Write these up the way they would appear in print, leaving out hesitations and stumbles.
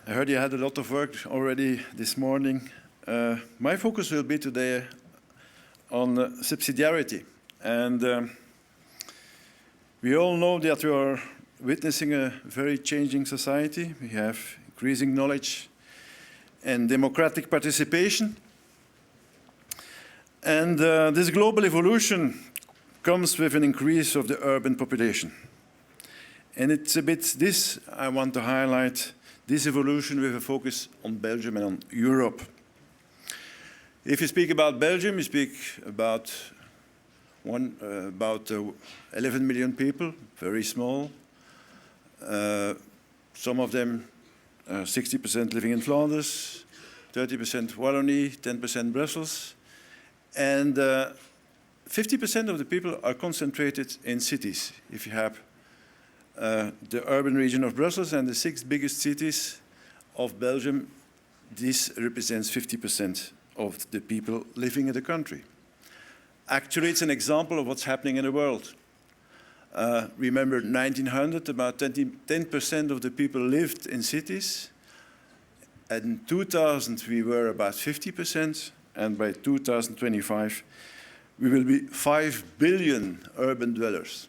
I heard you had a lot of work already this morning. My focus will be today on subsidiarity. And we all know that we are witnessing a very changing society. We have increasing knowledge and democratic participation. And this global evolution comes with an increase of the urban population. And it's a bit this I want to highlight, this evolution with a focus on Belgium and on Europe. If you speak about Belgium, you speak about 11 million people, very small. Some of them, 60% living in Flanders, 30% Wallonie, 10% Brussels. And 50% of the people are concentrated in cities. If you have the urban region of Brussels and the 6 biggest cities of Belgium, this represents 50% of the people living in the country. Actually, it's an example of what's happening in the world. Remember 1900, about 10% of the people lived in cities. And in 2000, we were about 50%. And by 2025, we will be 5 billion urban dwellers.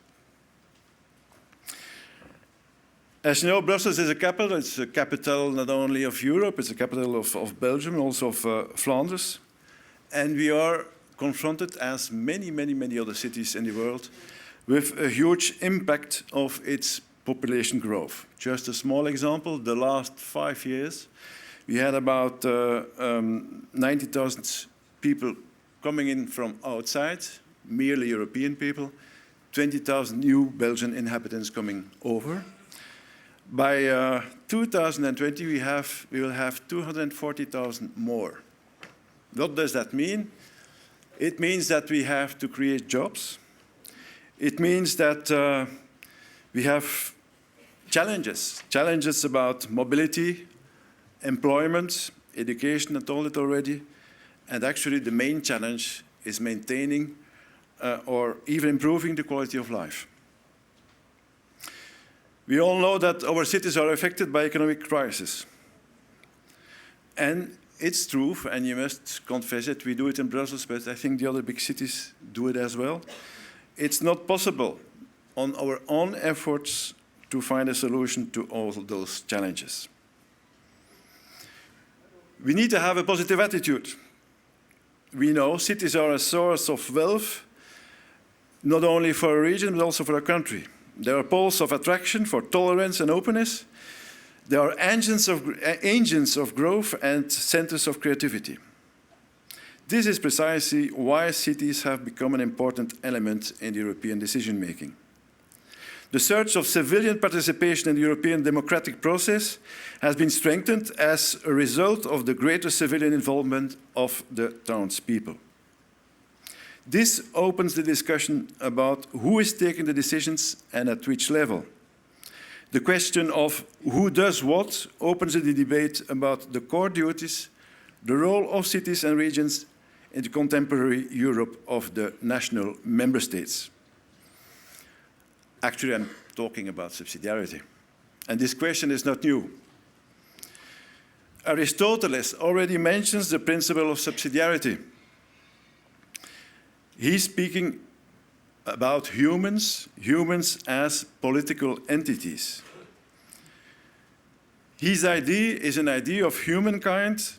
As you know, Brussels is a capital. It's a capital not only of Europe, it's a capital of Belgium, also of Flanders. And we are confronted, as many other cities in the world, with a huge impact of its population growth. Just a small example, the last 5 years, we had about 90,000 people coming in from outside, merely European people, 20,000 new Belgian inhabitants coming over. By 2020, we will have 240,000 more. What does that mean? It means that we have to create jobs. It means that we have challenges about mobility, employment, education, I told it already. And actually, the main challenge is maintaining or even improving the quality of life. We all know that our cities are affected by economic crisis. And it's true, and you must confess it, we do it in Brussels, but I think the other big cities do it as well. It's not possible on our own efforts to find a solution to all those challenges. We need to have a positive attitude. We know cities are a source of wealth, not only for a region, but also for a country. They are poles of attraction for tolerance and openness. They are engines of growth and centers of creativity. This is precisely why cities have become an important element in European decision-making. The surge of civilian participation in the European democratic process has been strengthened as a result of the greater civilian involvement of the townspeople. This opens the discussion about who is taking the decisions and at which level. The question of who does what opens the debate about the core duties, the role of cities and regions in the contemporary Europe of the national member states. Actually, I'm talking about subsidiarity. And this question is not new. Aristotle already mentions the principle of subsidiarity. He's speaking about humans as political entities. His idea is an idea of humankind,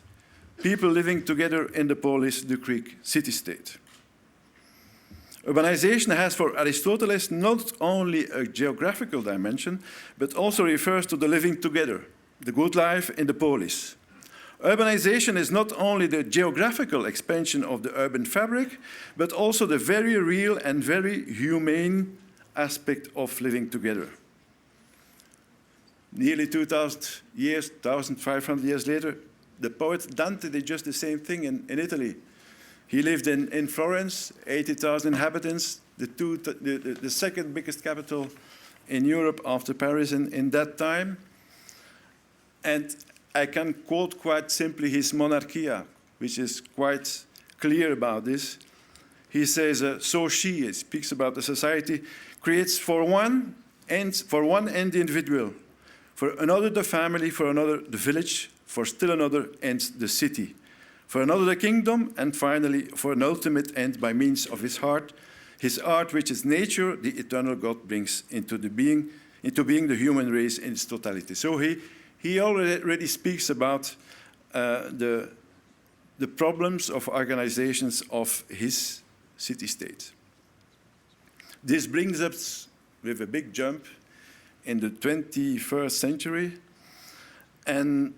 people living together in the polis, the Greek city-state. Urbanization has for Aristotle not only a geographical dimension, but also refers to the living together, the good life in the polis. Urbanization is not only the geographical expansion of the urban fabric, but also the very real and very humane aspect of living together. Nearly 2,000 years, 1,500 years later, the poet Dante did just the same thing in Italy. He lived in Florence, 80,000 inhabitants, the second biggest capital in Europe after Paris in that time. And I can quote quite simply his Monarchia, which is quite clear about this. He says, so she speaks about the society, creates for one end the individual, for another the family, for another the village, for still another end the city, for another the kingdom, and finally for an ultimate end by means of his art which is nature, the eternal God brings into being the human race in its totality. So he already speaks about the problems of organizations of his city-state. This brings us with a big jump in the 21st century and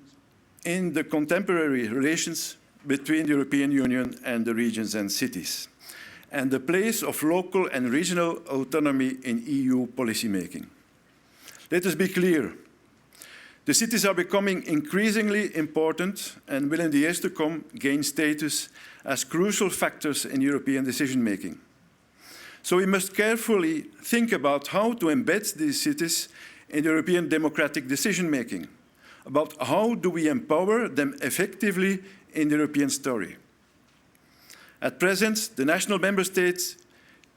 in the contemporary relations between the European Union and the regions and cities, and the place of local and regional autonomy in EU policymaking. Let us be clear. The cities are becoming increasingly important and will in the years to come gain status as crucial factors in European decision-making. So we must carefully think about how to embed these cities in European democratic decision-making, about how do we empower them effectively in the European story. At present, the national member states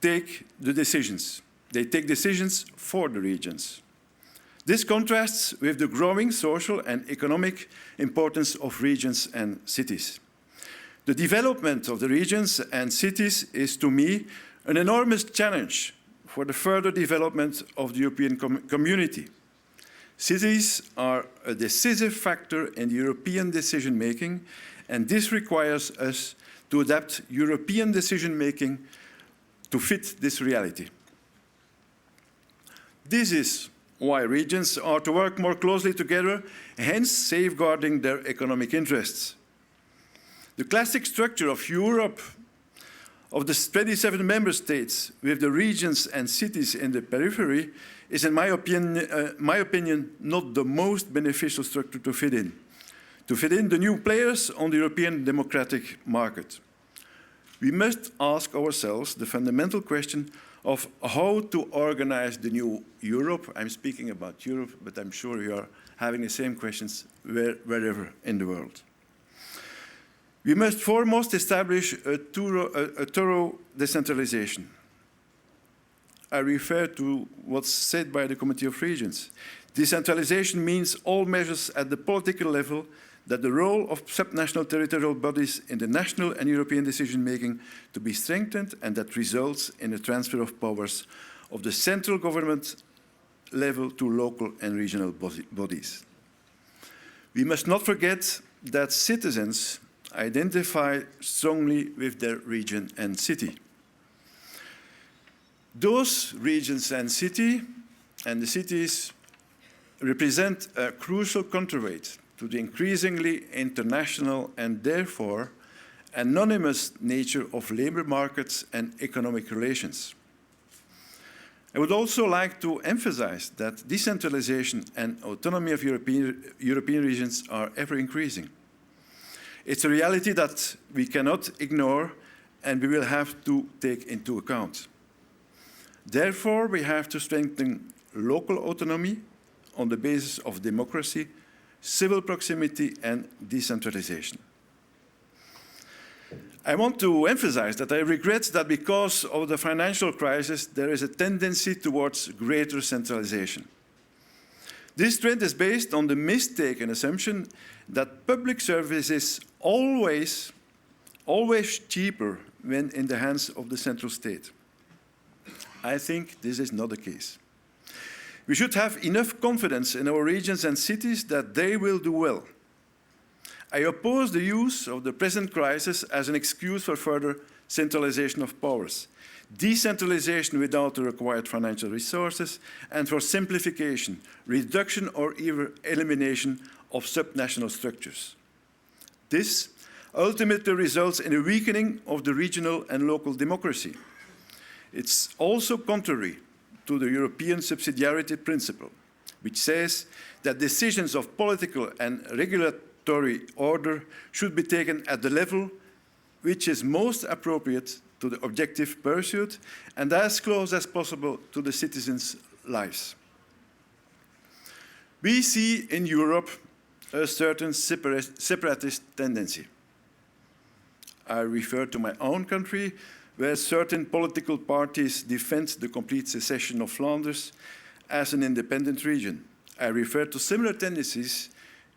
take the decisions. They take decisions for the regions. This contrasts with the growing social and economic importance of regions and cities. The development of the regions and cities is, to me, an enormous challenge for the further development of the European community. Cities are a decisive factor in European decision-making, and this requires us to adapt European decision-making to fit this reality. This is why regions are to work more closely together, hence safeguarding their economic interests. The classic structure of Europe, of the 27 member states with the regions and cities in the periphery, is, in my opinion, not the most beneficial structure to fit in the new players on the European democratic market. We must ask ourselves the fundamental question of how to organize the new Europe. I'm speaking about Europe, but I'm sure you are having the same questions wherever in the world. We must foremost establish a thorough decentralization. I refer to what's said by the Committee of Regions. Decentralization means all measures at the political level that the role of subnational territorial bodies in the national and European decision-making to be strengthened, and that results in a transfer of powers of the central government level to local and regional bodies. We must not forget that citizens identify strongly with their region and city. Those regions and the cities represent a crucial counterweight to the increasingly international and therefore anonymous nature of labor markets and economic relations. I would also like to emphasize that decentralization and autonomy of European regions are ever increasing. It's a reality that we cannot ignore and we will have to take into account. Therefore, we have to strengthen local autonomy on the basis of democracy, civil proximity, and decentralization. I want to emphasize that I regret that because of the financial crisis, there is a tendency towards greater centralization. This trend is based on the mistaken assumption that public service is always cheaper when in the hands of the central state. I think this is not the case. We should have enough confidence in our regions and cities that they will do well. I oppose the use of the present crisis as an excuse for further centralization of powers, decentralization without the required financial resources, and for simplification, reduction, or even elimination of subnational structures. This ultimately results in a weakening of the regional and local democracy. It's also contrary to the European subsidiarity principle, which says that decisions of political and regulatory order should be taken at the level which is most appropriate to the objective pursuit and as close as possible to the citizens' lives. We see in Europe a certain separatist tendency. I refer to my own country, where certain political parties defend the complete secession of Flanders as an independent region, I refer to similar tendencies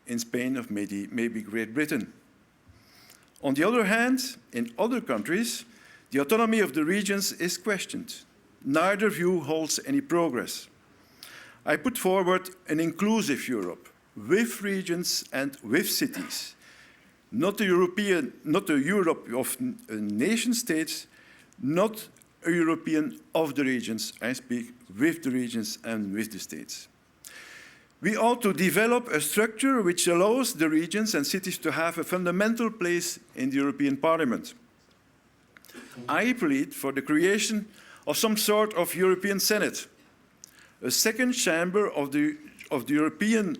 in Spain or maybe Great Britain. On the other hand, in other countries, the autonomy of the regions is questioned. Neither view holds any progress. I put forward an inclusive Europe, with regions and with cities, not a Europe of nation states, not a European of the regions. I speak with the regions and with the states. We ought to develop a structure which allows the regions and cities to have a fundamental place in the European Parliament. I plead for the creation of some sort of European Senate, a second chamber of the European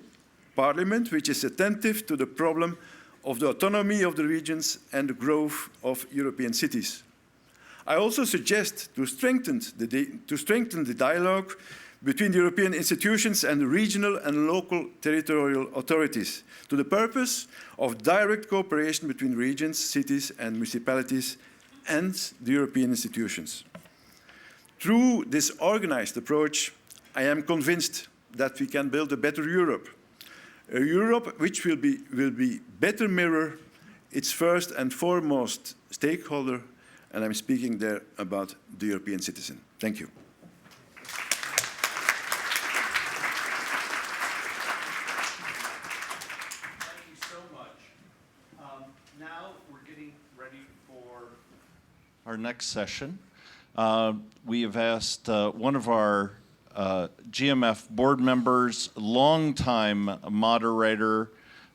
Parliament which is attentive to the problem of the autonomy of the regions and the growth of European cities. I also suggest to strengthen the dialogue between the European institutions and the regional and local territorial authorities to the purpose of direct cooperation between regions, cities and municipalities and the European institutions. Through this organized approach, I am convinced that we can build a better Europe, a Europe which will be better mirror its first and foremost stakeholder, and I'm speaking there about the European citizen. Thank you. Our next session, we have asked one of our GMF board members, longtime moderator,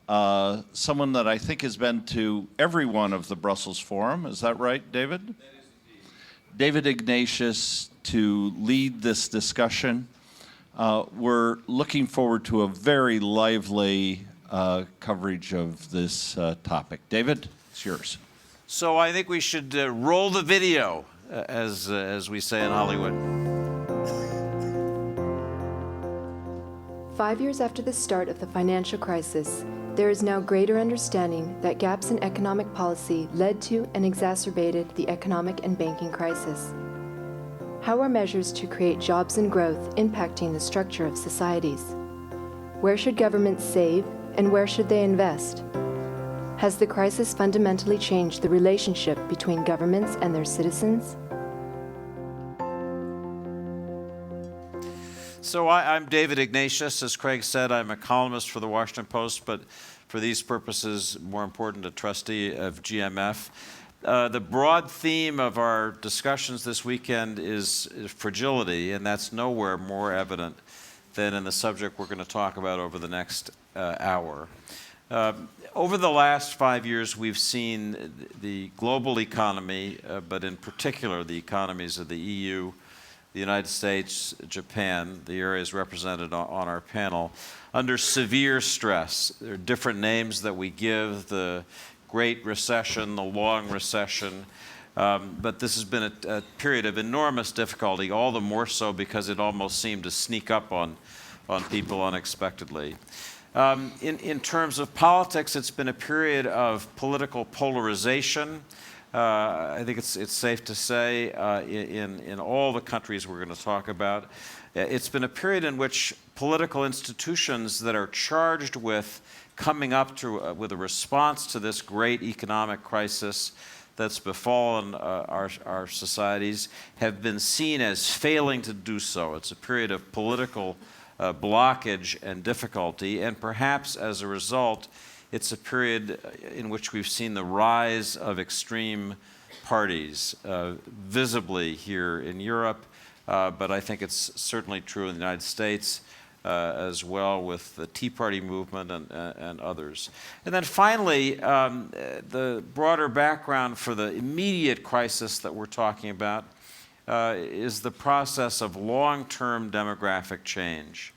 someone that I think has been to every one of the Brussels Forum. Is that right, David? That is indeed. David Ignatius to lead this discussion. We're looking forward to a very lively coverage of this topic. David, it's yours. So I think we should roll the video, as we say in Hollywood. 5 years after the start of the financial crisis, there is now greater understanding that gaps in economic policy led to and exacerbated the economic and banking crisis. How are measures to create jobs and growth impacting the structure of societies? Where should governments save and where should they invest? Has the crisis fundamentally changed the relationship between governments and their citizens? So I'm David Ignatius. As Craig said, I'm a columnist for the Washington Post, but for these purposes, more important, a trustee of GMF. The broad theme of our discussions this weekend is fragility, and that's nowhere more evident than in the subject we're going to talk about over the next hour. Over the last 5 years, we've seen the global economy, but in particular the economies of the EU, the United States, Japan, the areas represented on our panel, under severe stress. There are different names that we give, the Great Recession, the Long Recession, but this has been a period of enormous difficulty, all the more so because it almost seemed to sneak up on people unexpectedly. In terms of politics, it's been a period of political polarization. I think it's safe to say in all the countries we're going to talk about. It's been a period in which political institutions that are charged with coming up with a response to this great economic crisis that's befallen our societies have been seen as failing to do so. It's a period of political blockage and difficulty, and perhaps as a result, it's a period in which we've seen the rise of extreme parties visibly here in Europe, but I think it's certainly true in the United States as well with the Tea Party movement and others. And then finally, the broader background for the immediate crisis that we're talking about is the process of long-term demographic change,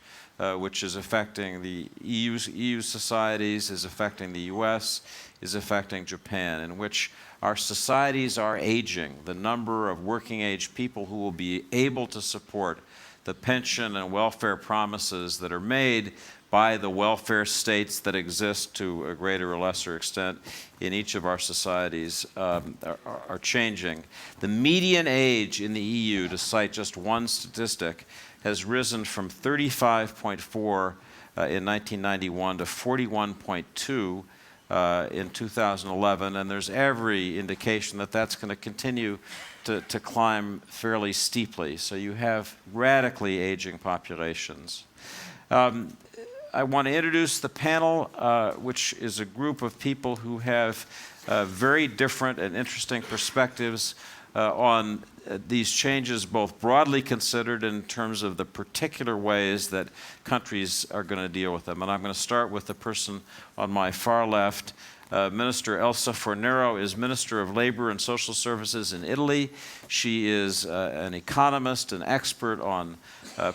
which is affecting the EU societies, is affecting the US, is affecting Japan, in which our societies are aging. The number of working-age people who will be able to support the pension and welfare promises that are made by the welfare states that exist to a greater or lesser extent in each of our societies are changing. The median age in the EU, to cite just one statistic, has risen from 35.4 in 1991 to 41.2 in 2011, and there's every indication that that's going to continue to climb fairly steeply. So you have radically aging populations. I want to introduce the panel, which is a group of people who have very different and interesting perspectives on these changes, both broadly considered in terms of the particular ways that countries are going to deal with them. And I'm going to start with the person on my far left. Minister Elsa Fornero is Minister of Labor and Social Services in Italy. She is an economist, an expert on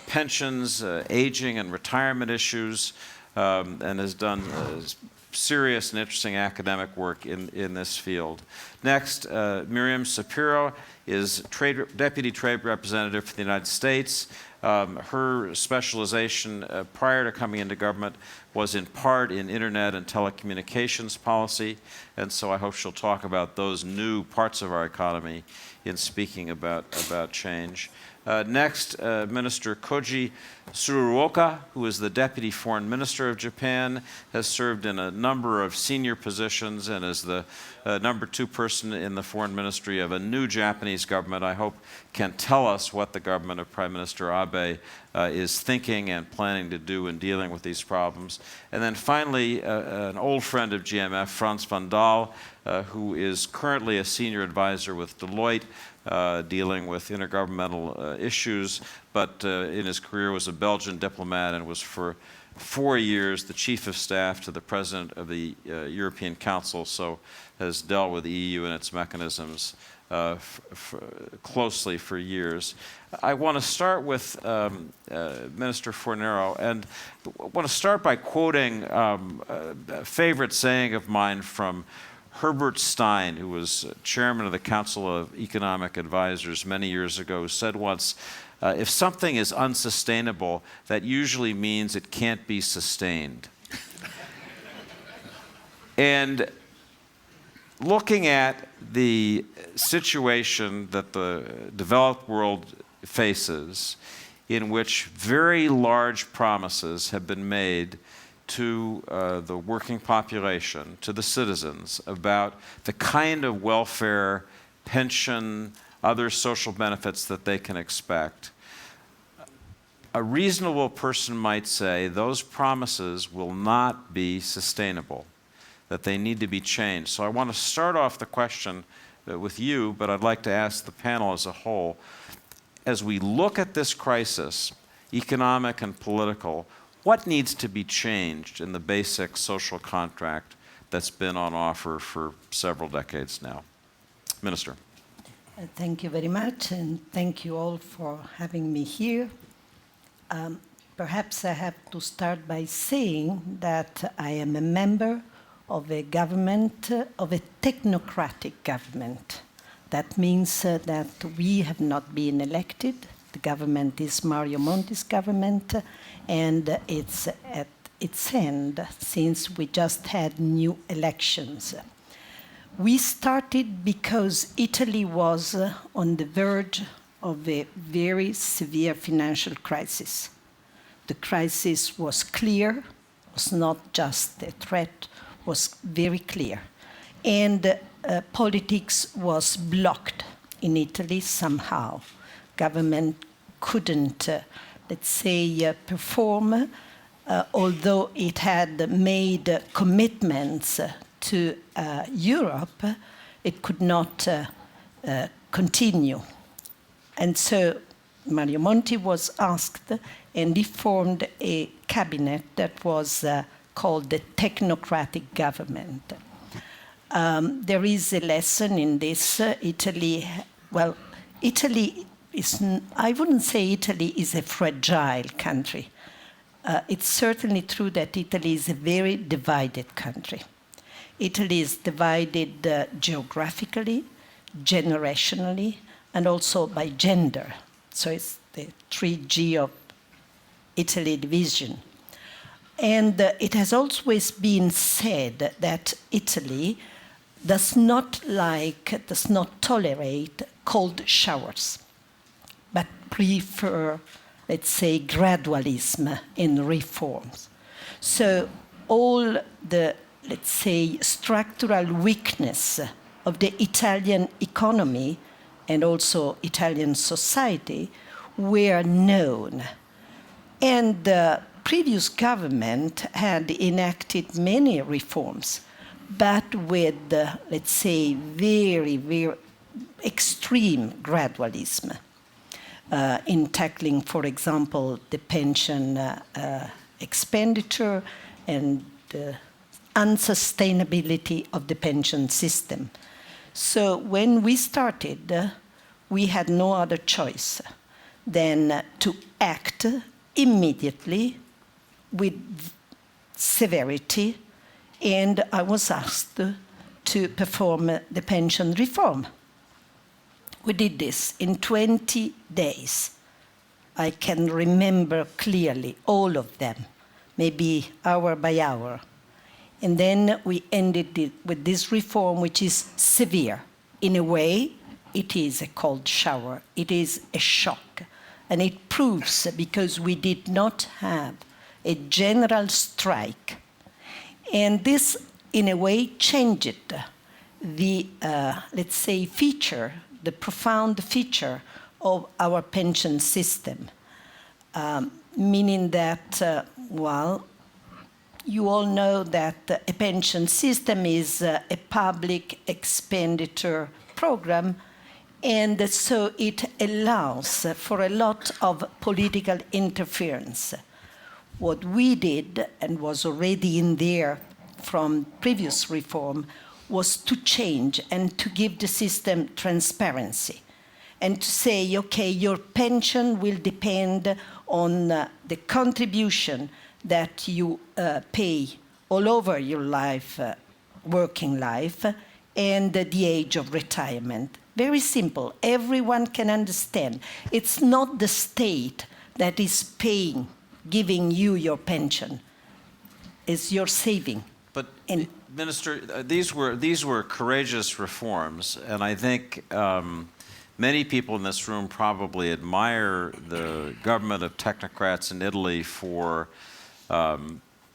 pensions, aging and retirement issues, and has done serious and interesting academic work in this field. Next, Miriam Sapiro is Deputy Trade Representative for the United States. Her specialization prior to coming into government was in part in internet and telecommunications policy, and so I hope she'll talk about those new parts of our economy in speaking about change. Next, Minister Koji Tsuruoka, who is the Deputy Foreign Minister of Japan, has served in a number of senior positions and is the number 2 person in the foreign ministry of a new Japanese government. I hope can tell us what the government of Prime Minister Abe is thinking and planning to do in dealing with these problems. And then finally, an old friend of GMF, Frans van Daal, who is currently a senior advisor with Deloitte, dealing with intergovernmental issues, but in his career was a Belgian diplomat and was for 4 years the chief of staff to the president of the European Council, so has dealt with the EU and its mechanisms closely for years. I want to start with Minister Fornero, and I want to start by quoting a favorite saying of mine from Herbert Stein, who was chairman of the Council of Economic Advisors many years ago, said once, if something is unsustainable, that usually means it can't be sustained. And looking at the situation that the developed world faces, in which very large promises have been made to the working population, to the citizens, about the kind of welfare, pension, other social benefits that they can expect, a reasonable person might say those promises will not be sustainable, that they need to be changed. So I want to start off the question with you, but I'd like to ask the panel as a whole. As we look at this crisis, economic and political, what needs to be changed in the basic social contract that's been on offer for several decades now? Minister. Thank you very much, and thank you all for having me here. Perhaps I have to start by saying that I am a member of a government, of a technocratic government. That means that we have not been elected. The government is Mario Monti's government, and it's at its end since we just had new elections. We started because Italy was on the verge of a very severe financial crisis. The crisis was clear, was not just a threat, was very clear. And politics was blocked in Italy somehow. Government couldn't, let's say, perform, although it had made commitments to Europe, it could not continue. And so Mario Monti was asked, and he formed a cabinet that was called the technocratic government. There is a lesson in this. Italy is, I wouldn't say Italy is a fragile country. It's certainly true that Italy is a very divided country. Italy is divided geographically, generationally, and also by gender. So it's the 3G of Italy division. And it has always been said that Italy does not tolerate cold showers, but prefer, let's say, gradualism in reforms. So all the, let's say, structural weakness of the Italian economy and also Italian society were known. And the previous government had enacted many reforms, but with, let's say, very, very extreme gradualism in tackling, for example, the pension expenditure and the unsustainability of the pension system. So when we started, we had no other choice than to act immediately with severity, and I was asked to perform the pension reform. We did this in 20 days. I can remember clearly all of them, maybe hour by hour. And then we ended it with this reform, which is severe. In a way, it is a cold shower. It is a shock. And it proves, because we did not have a general strike, and this, in a way, changed the, let's say, feature, the profound feature of our pension system, meaning that, well, you all know that a pension system is a public expenditure program, and so it allows for a lot of political interference. What we did, and was already in there from previous reform, was to change and to give the system transparency and to say, okay, your pension will depend on the contribution that you pay all over your life, working life, and the age of retirement. Very simple. Everyone can understand. It's not the state that is paying, giving you your pension. It's your saving. But, Minister, these were courageous reforms, and I think many people in this room probably admire the government of technocrats in Italy for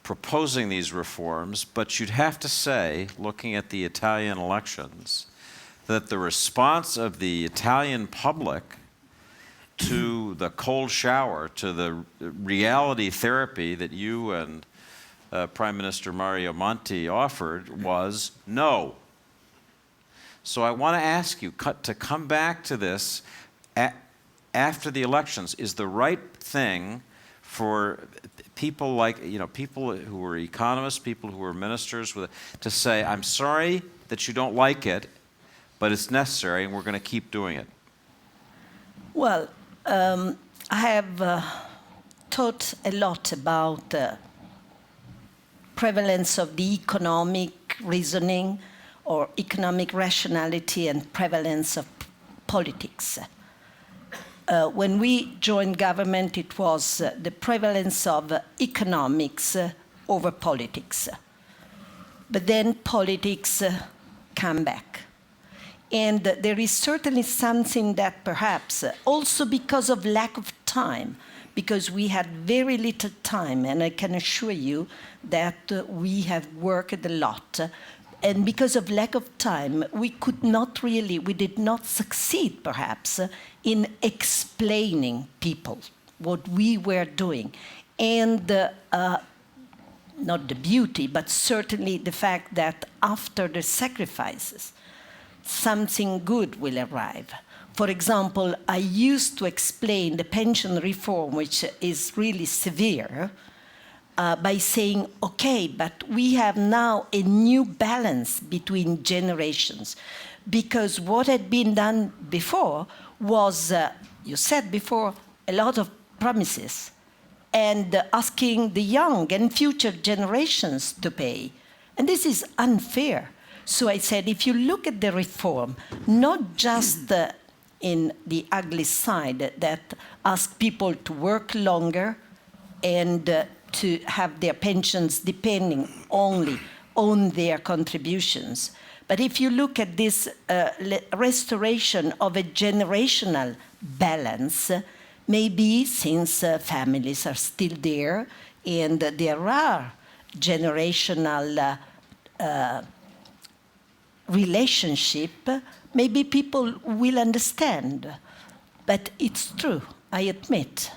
proposing these reforms, but you'd have to say, looking at the Italian elections, that the response of the Italian public to the cold shower, to the reality therapy that you and Prime Minister Mario Monti offered was no. So I want to ask you to come back to this after the elections. Is the right thing for people like, people who were economists, people who were ministers, to say, I'm sorry that you don't like it, but it's necessary and we're going to keep doing it? Well, I have taught a lot about prevalence of the economic reasoning or economic rationality and prevalence of politics. When we joined government, it was the prevalence of economics over politics. But then politics come back. And there is certainly something that perhaps, also because of lack of time, because we had very little time, and I can assure you that we have worked a lot. And because of lack of time, we did not succeed, perhaps, in explaining people what we were doing. And not the beauty, but certainly the fact that after the sacrifices, something good will arrive. For example, I used to explain the pension reform, which is really severe, by saying, okay, but we have now a new balance between generations. Because what had been done before was, you said before, a lot of promises and asking the young and future generations to pay. And this is unfair. So I said, if you look at the reform, not just in the ugly side that ask people to work longer and to have their pensions depending only on their contributions, but if you look at this restoration of a generational balance, maybe since families are still there and there are generational relationship, maybe people will understand. But it's true, I admit.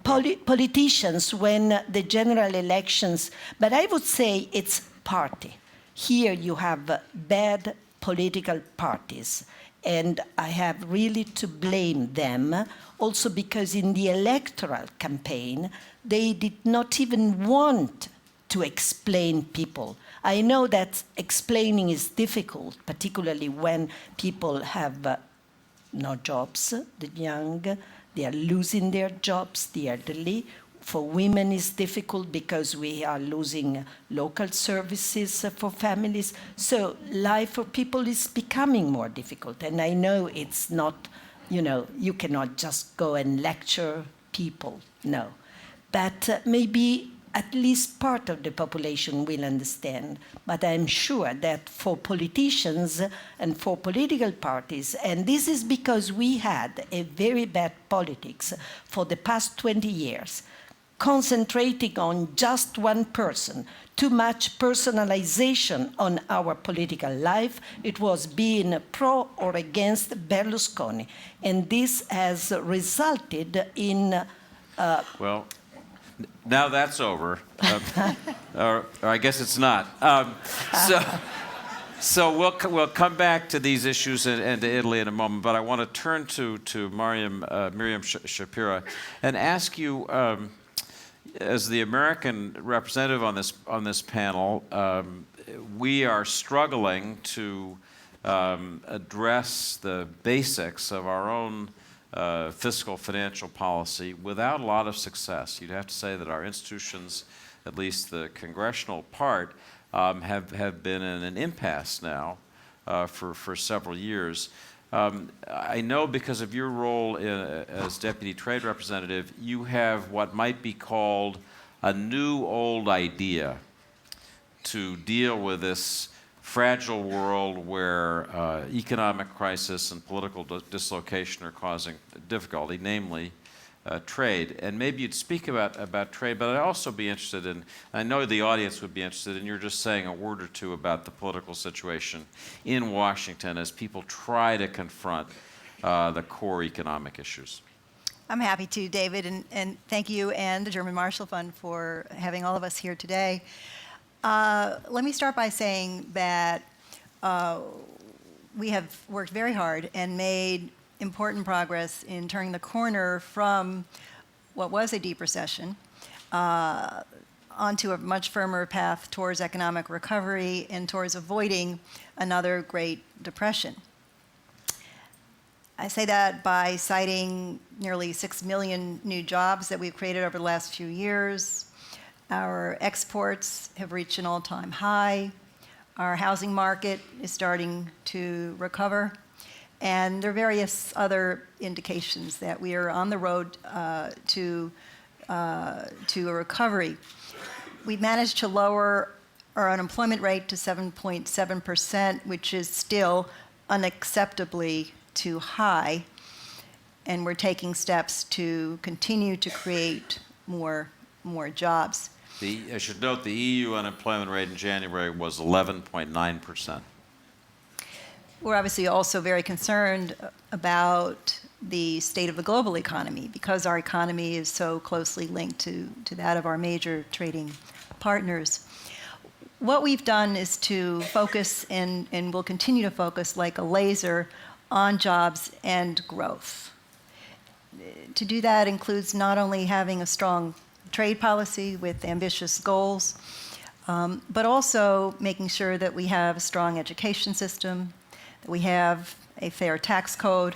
Politicians, when the general elections, but I would say it's party. Here you have bad political parties, and I have really to blame them, also because in the electoral campaign, they did not even want to explain people. I know that explaining is difficult, particularly when people have no jobs, the young, they are losing their jobs, the elderly. For women it's difficult because we are losing local services for families. So life for people is becoming more difficult. And I know it's not, you cannot just go and lecture people, no. But maybe at least part of the population will understand. But I'm sure that for politicians and for political parties, and this is because we had a very bad politics for the past 20 years, concentrating on just one person, too much personalization on our political life. It was being pro or against Berlusconi. And this has resulted in... Well, now that's over, or I guess it's not. So we'll come back to these issues and to Italy in a moment. But I want to turn to Miriam Shapira and ask you, as the American representative on this panel, we are struggling to address the basics of our own fiscal financial policy without a lot of success. You'd have to say that our institutions, at least the congressional part, have been in an impasse now for several years. I know because of your role as Deputy Trade Representative, you have what might be called a new old idea to deal with this fragile world where economic crisis and political dislocation are causing difficulty, namely trade. And maybe you'd speak about trade, but I'd also be interested in, I know the audience would be interested in your just saying a word or two about the political situation in Washington as people try to confront the core economic issues. I'm happy to, David, and thank you and the German Marshall Fund for having all of us here today. Let me start by saying that we have worked very hard and made important progress in turning the corner from what was a deep recession onto a much firmer path towards economic recovery and towards avoiding another Great Depression. I say that by citing nearly 6 million new jobs that we've created over the last few years. Our exports have reached an all-time high. Our housing market is starting to recover. And there are various other indications that we are on the road to a recovery. We've managed to lower our unemployment rate to 7.7%, which is still unacceptably too high. And we're taking steps to continue to create more jobs. I should note the EU unemployment rate in January was 11.9%. We're obviously also very concerned about the state of the global economy because our economy is so closely linked to that of our major trading partners. What we've done is to focus and will continue to focus like a laser on jobs and growth. To do that includes not only having a strong trade policy with ambitious goals, but also making sure that we have a strong education system, that we have a fair tax code,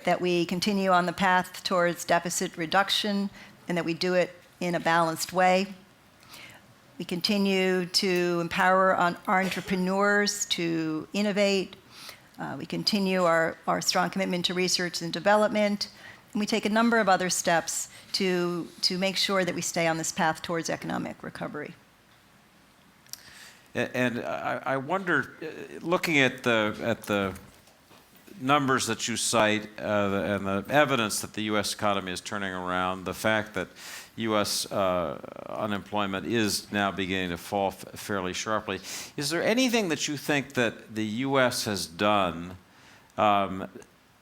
that we continue on the path towards deficit reduction, and that we do it in a balanced way. We continue to empower our entrepreneurs to innovate. We continue our strong commitment to research and development. And we take a number of other steps to make sure that we stay on this path towards economic recovery. And I wonder, looking at the numbers that you cite and the evidence that the U.S. economy is turning around, the fact that U.S. unemployment is now beginning to fall fairly sharply, is there anything that you think that the U.S. has done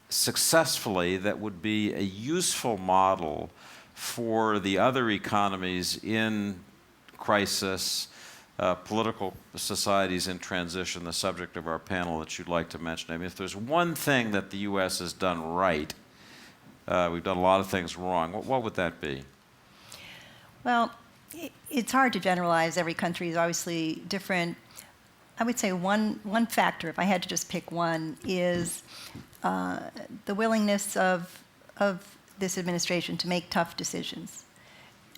successfully that would be a useful model for the other economies in crisis, political societies in transition, the subject of our panel, that you'd like to mention? I mean, if there's one thing that the U.S. has done right, we've done a lot of things wrong, what would that be? Well, it's hard to generalize. Every country is obviously different. I would say one factor, if I had to just pick one, is the willingness of this administration to make tough decisions.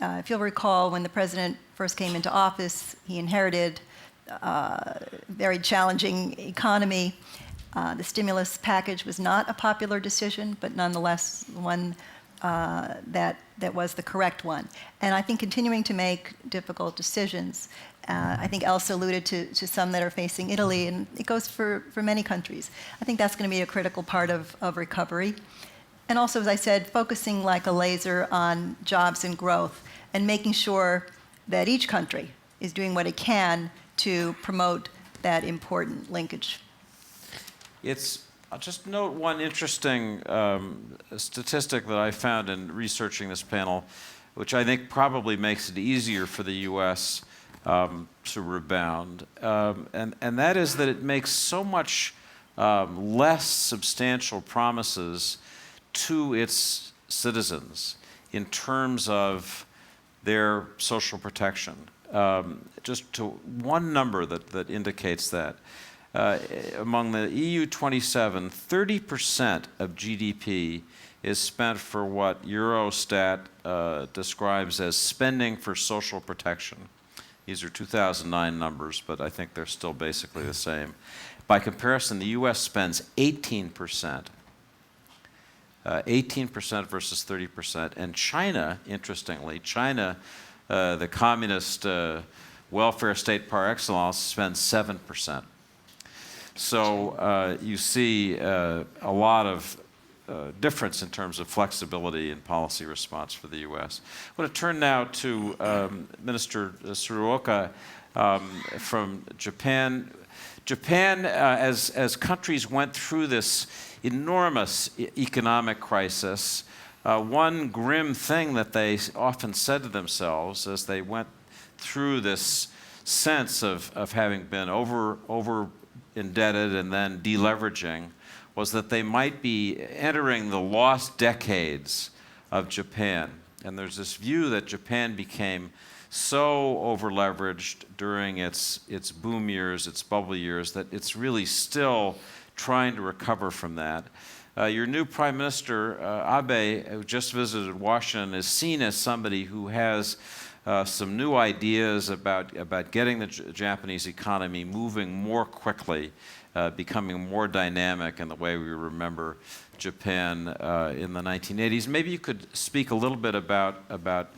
If you'll recall, when the president first came into office, he inherited a very challenging economy. The stimulus package was not a popular decision, but nonetheless one that was the correct one. And I think continuing to make difficult decisions, I think Elsa alluded to some that are facing Italy, and it goes for many countries. I think that's going to be a critical part of recovery. And also, as I said, focusing like a laser on jobs and growth and making sure that each country is doing what it can to promote that important linkage. I'll just note one interesting statistic that I found in researching this panel, which I think probably makes it easier for the U.S. To rebound, and that is that it makes so much less substantial promises to its citizens in terms of their social protection. Just to one number that indicates that. Among the EU 27, 30% of GDP is spent for what Eurostat describes as spending for social protection. These are 2009 numbers, but I think they're still basically the same. By comparison, the US spends 18%. 18% versus 30%. And China, interestingly, the communist welfare state par excellence, spends 7%. So you see a lot of difference in terms of flexibility and policy response for the U.S. I want to turn now to Minister Tsuruoka from Japan. Japan, as countries went through this enormous economic crisis, one grim thing that they often said to themselves as they went through this sense of having been over indebted and then deleveraging was that they might be entering the lost decades of Japan. And there's this view that Japan became so over-leveraged during its boom years, its bubble years, that it's really still trying to recover from that. Your new Prime Minister, Abe, who just visited Washington, is seen as somebody who has some new ideas about getting the Japanese economy moving more quickly, becoming more dynamic in the way we remember Japan in the 1980s. Maybe you could speak a little bit about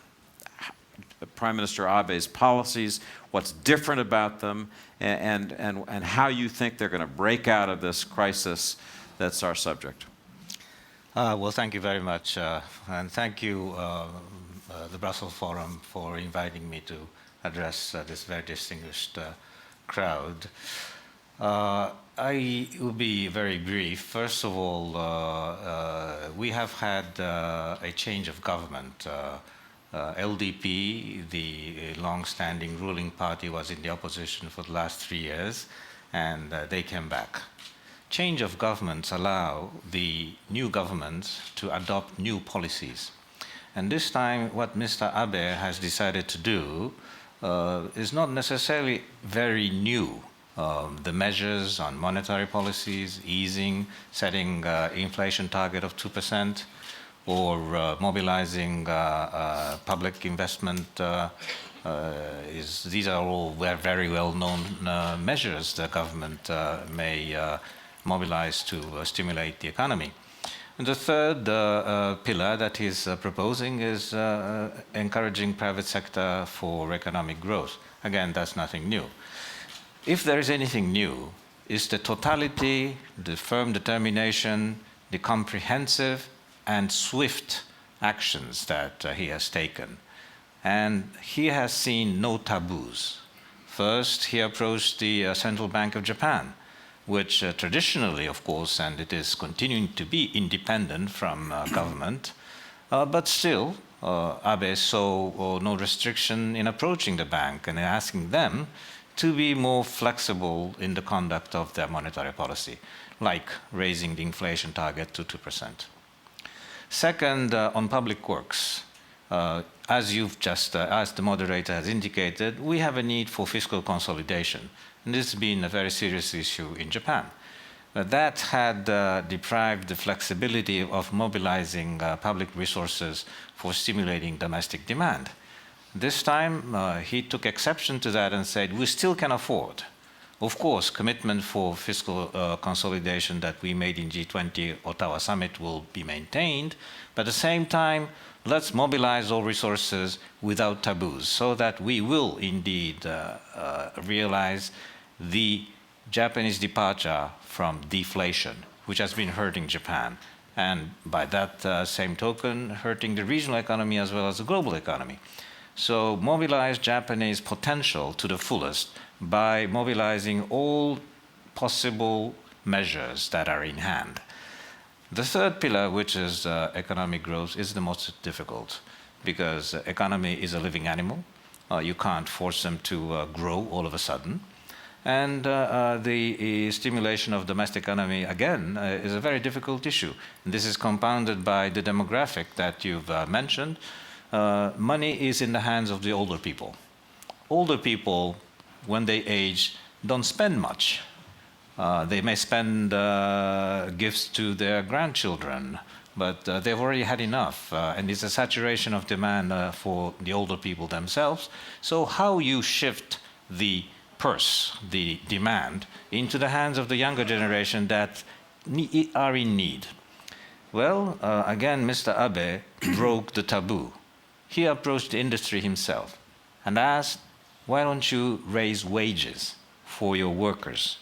Prime Minister Abe's policies, what's different about them, and how you think they're going to break out of this crisis that's our subject. Well, thank you very much, and thank you, the Brussels Forum, for inviting me to address this very distinguished crowd. I will be very brief. First of all, we have had a change of government. LDP, the long-standing ruling party, was in the opposition for the last 3 years, and they came back. Change of governments allow the new government to adopt new policies. And this time, what Mr. Abe has decided to do is not necessarily very new. The measures on monetary policies, easing, setting inflation target of 2%, or mobilizing public investment, these are all very well-known measures the government may mobilize to stimulate the economy. And the third pillar that he's proposing is encouraging private sector for economic growth. Again, that's nothing new. If there is anything new, is the totality, the firm determination, the comprehensive and swift actions that he has taken. And he has seen no taboos. First, he approached the Central Bank of Japan, which traditionally, of course, and it is continuing to be independent from government, but still, Abe saw no restriction in approaching the bank and asking them to be more flexible in the conduct of their monetary policy, like raising the inflation target to 2%. Second, on public works, as the moderator has indicated, we have a need for fiscal consolidation. And this has been a very serious issue in Japan. That had deprived the flexibility of mobilizing public resources for stimulating domestic demand. This time, he took exception to that and said, we still can afford. Of course, commitment for fiscal consolidation that we made in G20 Ottawa Summit will be maintained, but at the same time, let's mobilize all resources without taboos so that we will indeed realize the Japanese departure from deflation, which has been hurting Japan, and by that same token, hurting the regional economy as well as the global economy. So mobilize Japanese potential to the fullest by mobilizing all possible measures that are in hand. The third pillar, which is economic growth, is the most difficult because economy is a living animal. You can't force them to grow all of a sudden. And the stimulation of domestic economy, again, is a very difficult issue. And this is compounded by the demographic that you've mentioned. Money is in the hands of the older people. Older people, when they age, don't spend much. They may spend gifts to their grandchildren, but they've already had enough. And it's a saturation of demand for the older people themselves. So how you shift the purse, the demand, into the hands of the younger generation that are in need? Well, again, Mr. Abe broke the taboo. He approached the industry himself and asked, why don't you raise wages for your workers?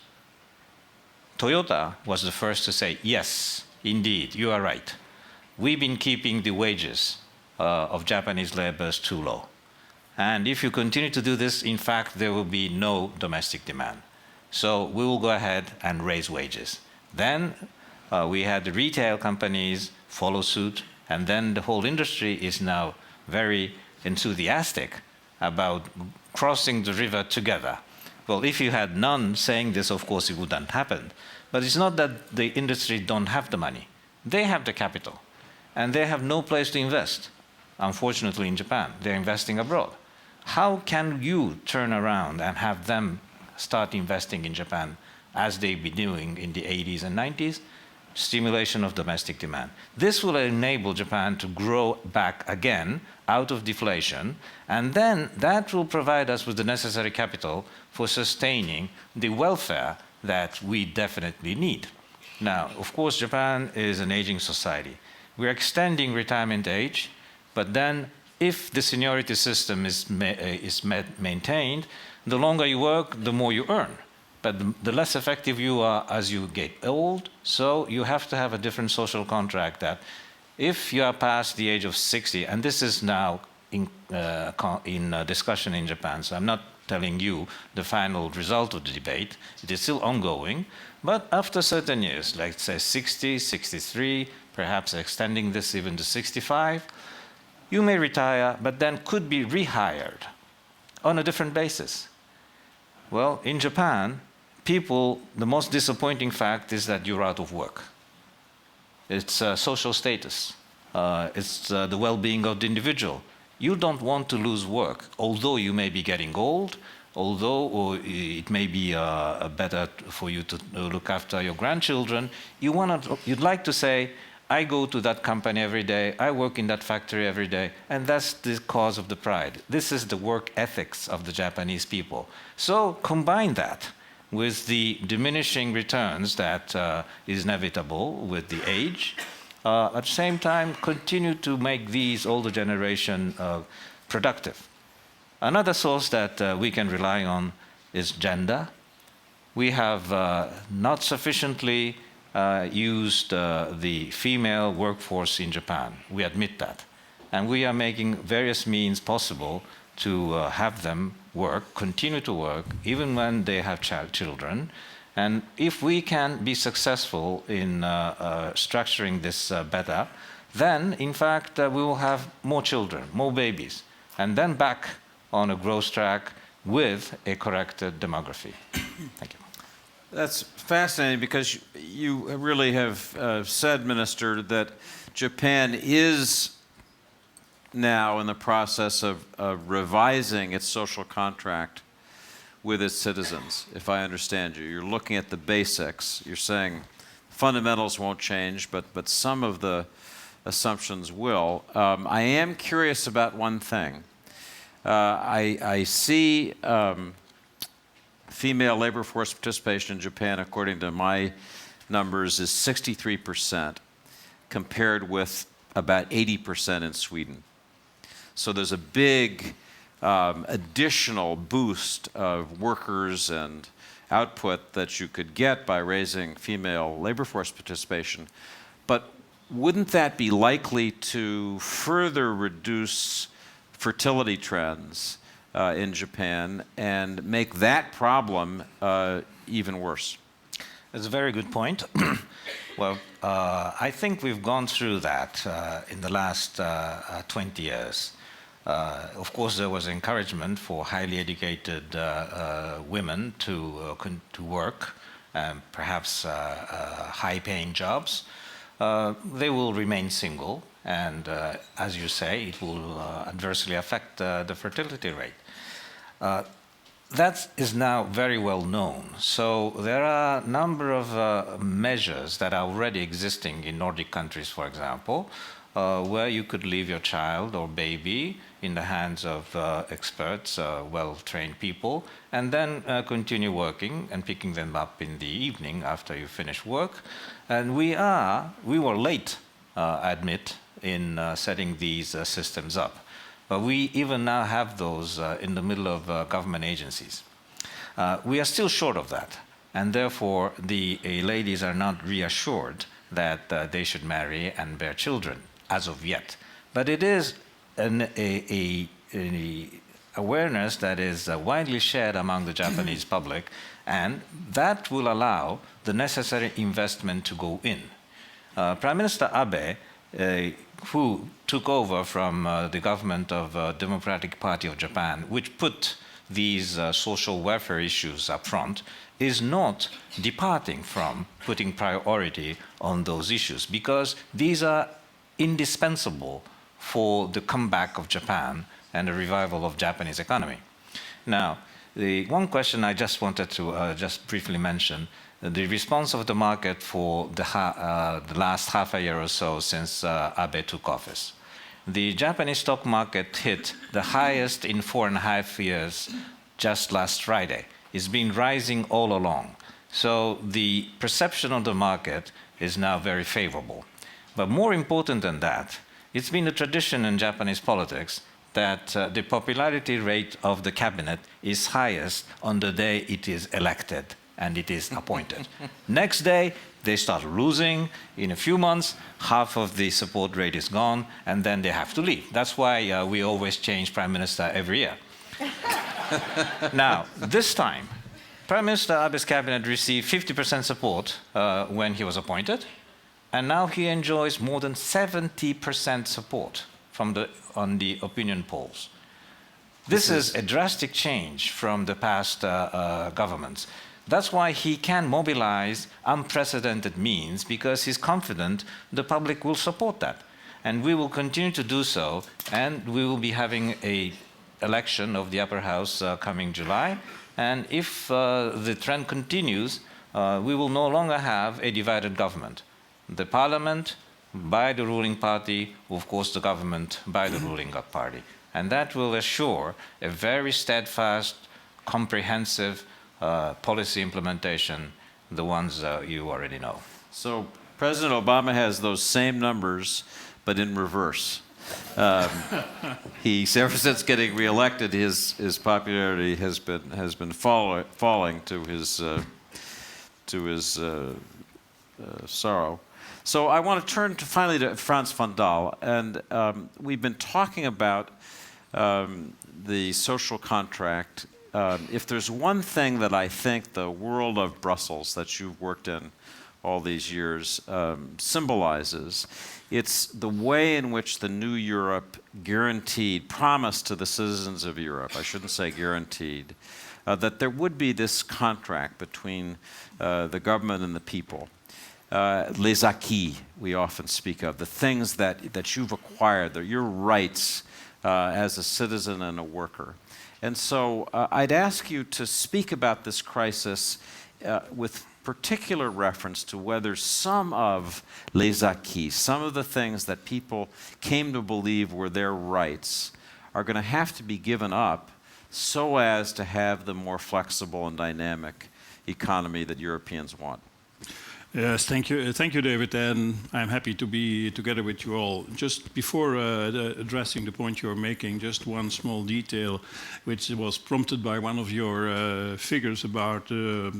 Toyota was the first to say, yes, indeed, you are right. We've been keeping the wages of Japanese laborers too low. And if you continue to do this, in fact, there will be no domestic demand. So we will go ahead and raise wages. Then we had the retail companies follow suit, and then the whole industry is now very enthusiastic about crossing the river together. Well, if you had none saying this, of course, it wouldn't happen. But it's not that the industry don't have the money. They have the capital, and they have no place to invest. Unfortunately, in Japan, they're investing abroad. How can you turn around and have them start investing in Japan as they've been doing in the 80s and 90s? Stimulation of domestic demand. This will enable Japan to grow back again out of deflation, and then that will provide us with the necessary capital for sustaining the welfare that we definitely need. Now, of course, Japan is an aging society. We're extending retirement age, but then if the seniority system is maintained, the longer you work, the more you earn. But the less effective you are as you get old, so you have to have a different social contract that if you are past the age of 60, and this is now in discussion in Japan, so I'm not telling you the final result of the debate, it is still ongoing, but after certain years, like say 60, 63, perhaps extending this even to 65, you may retire, but then could be rehired on a different basis. Well, in Japan, people, the most disappointing fact is that you're out of work. It's social status. It's the well-being of the individual. You don't want to lose work, although you may be getting old, although it may be better for you to look after your grandchildren. You'd like to say, I go to that company every day, I work in that factory every day, and that's the cause of the pride. This is the work ethics of the Japanese people. So combine that with the diminishing returns that is inevitable with the age. At the same time, continue to make these older generation productive. Another source that we can rely on is gender. we have not sufficiently used the female workforce in Japan. We admit that. And we are making various means possible to have them work, continue to work, even when they have children. And if we can be successful in structuring this better, then, in fact, we will have more children, more babies, and then back on a growth track with a corrected demography. Thank you. That's fascinating because you really have said, Minister, that Japan is now in the process of revising its social contract with its citizens, if I understand you. You're looking at the basics. You're saying fundamentals won't change, but some of the assumptions will. I am curious about one thing. I see female labor force participation in Japan, according to my numbers, is 63%, compared with about 80% in Sweden. So there's a big additional boost of workers and output that you could get by raising female labor force participation. But wouldn't that be likely to further reduce fertility trends in Japan and make that problem even worse? That's a very good point. Well, I think we've gone through that in the last 20 years. Of course, there was encouragement for highly educated women to work, perhaps high-paying jobs. They will remain single, and as you say, it will adversely affect the fertility rate. That is now very well known. So there are a number of measures that are already existing in Nordic countries, for example, where you could leave your child or baby in the hands of experts, well-trained people, and then continue working and picking them up in the evening after you finish work. And we were late, I admit, in setting these systems up. But we even now have those in the middle of government agencies. We are still short of that, and therefore the ladies are not reassured that they should marry and bear children as of yet. But it is an awareness that is widely shared among the Japanese public, and that will allow the necessary investment to go in. Prime Minister Abe, who took over from the government of Democratic Party of Japan, which put these social welfare issues up front, is not departing from putting priority on those issues, because these are indispensable for the comeback of Japan and the revival of Japanese economy. Now, the one question I just wanted to just briefly mention, the response of the market for the last half a year or so since Abe took office. The Japanese stock market hit the highest in 4.5 years just last Friday. It's been rising all along. So the perception of the market is now very favorable. But more important than that, it's been a tradition in Japanese politics that the popularity rate of the cabinet is highest on the day it is elected and it is appointed. Next day, they start losing. In a few months, half of the support rate is gone, and then they have to leave. That's why we always change prime minister every year. Now, this time, Prime Minister Abe's cabinet received 50% support when he was appointed, and now he enjoys more than 70% support on the opinion polls. This is a drastic change from the past governments. That's why he can mobilize unprecedented means, because he's confident the public will support that. And we will continue to do so, and we will be having an election of the upper house coming July. And if the trend continues, we will no longer have a divided government. The parliament by the ruling party, of course the government by the ruling party. And that will assure a very steadfast, comprehensive policy implementation, the ones you already know. So President Obama has those same numbers, but in ever since getting reelected, his popularity has been falling to his to his sorrow. So I want to turn finally to Frans van Dal, and we've been talking about the social contract. If there's one thing that I think the world of Brussels that you've worked in all these years symbolizes, it's the way in which the new Europe promised to the citizens of Europe, I shouldn't say guaranteed, that there would be this contract between the government and the people. Les acquis, we often speak of, the things that you've acquired, your rights as a citizen and a worker. And so I'd ask you to speak about this crisis with particular reference to whether some of les acquis, some of the things that people came to believe were their rights, are going to have to be given up so as to have the more flexible and dynamic economy that Europeans want. Yes, thank you, David, and I'm happy to be together with you all. Just before addressing the point you're making, just one small detail, which was prompted by one of your figures about the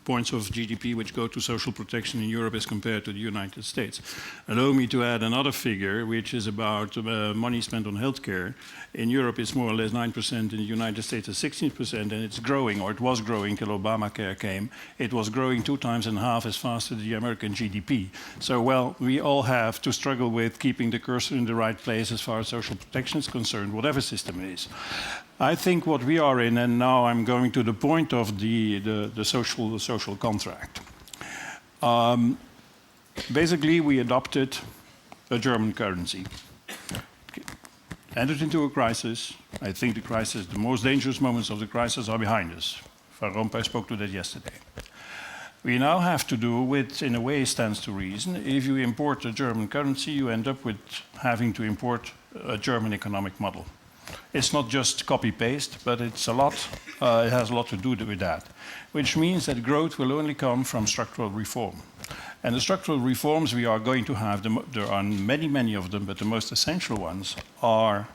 points of GDP which go to social protection in Europe as compared to the United States. Allow me to add another figure, which is about money spent on healthcare. In Europe, it's more or less 9%. In the United States, it's 16%, and it's growing, or it was growing till Obamacare came. It was growing 2.5 times as fast as the American GDP. So, well, we all have to struggle with keeping the cursor in the right place as far as social protection is concerned, whatever system it is. I think what we are in, and now I'm going to the point of the social contract. Basically, we adopted a German currency. Entered into a crisis. I think the most dangerous moments of the crisis are behind us. Van Rompuy spoke to that yesterday. We now have to do with, in a way, stands to reason. If you import a German currency, you end up with having to import a German economic model. It's not just copy-paste, but it's a lot. It has a lot to do with that, which means that growth will only come from structural reform. And the structural reforms we are going to have, there are many, many of them, but the most essential ones are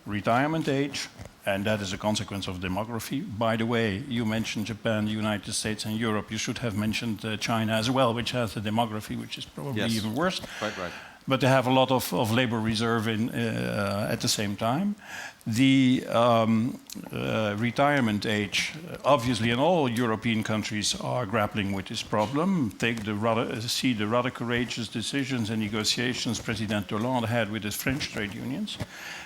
retirement age, and that is a consequence of demography. By the way, you mentioned Japan, the United States, and Europe. You should have mentioned China as well, which has a demography which is probably even worse. Quite right. But they have a lot of labor reserve at the same time. The retirement age, obviously, in all European countries are grappling with this problem. See the rather courageous decisions and negotiations President Hollande had with his French trade unions.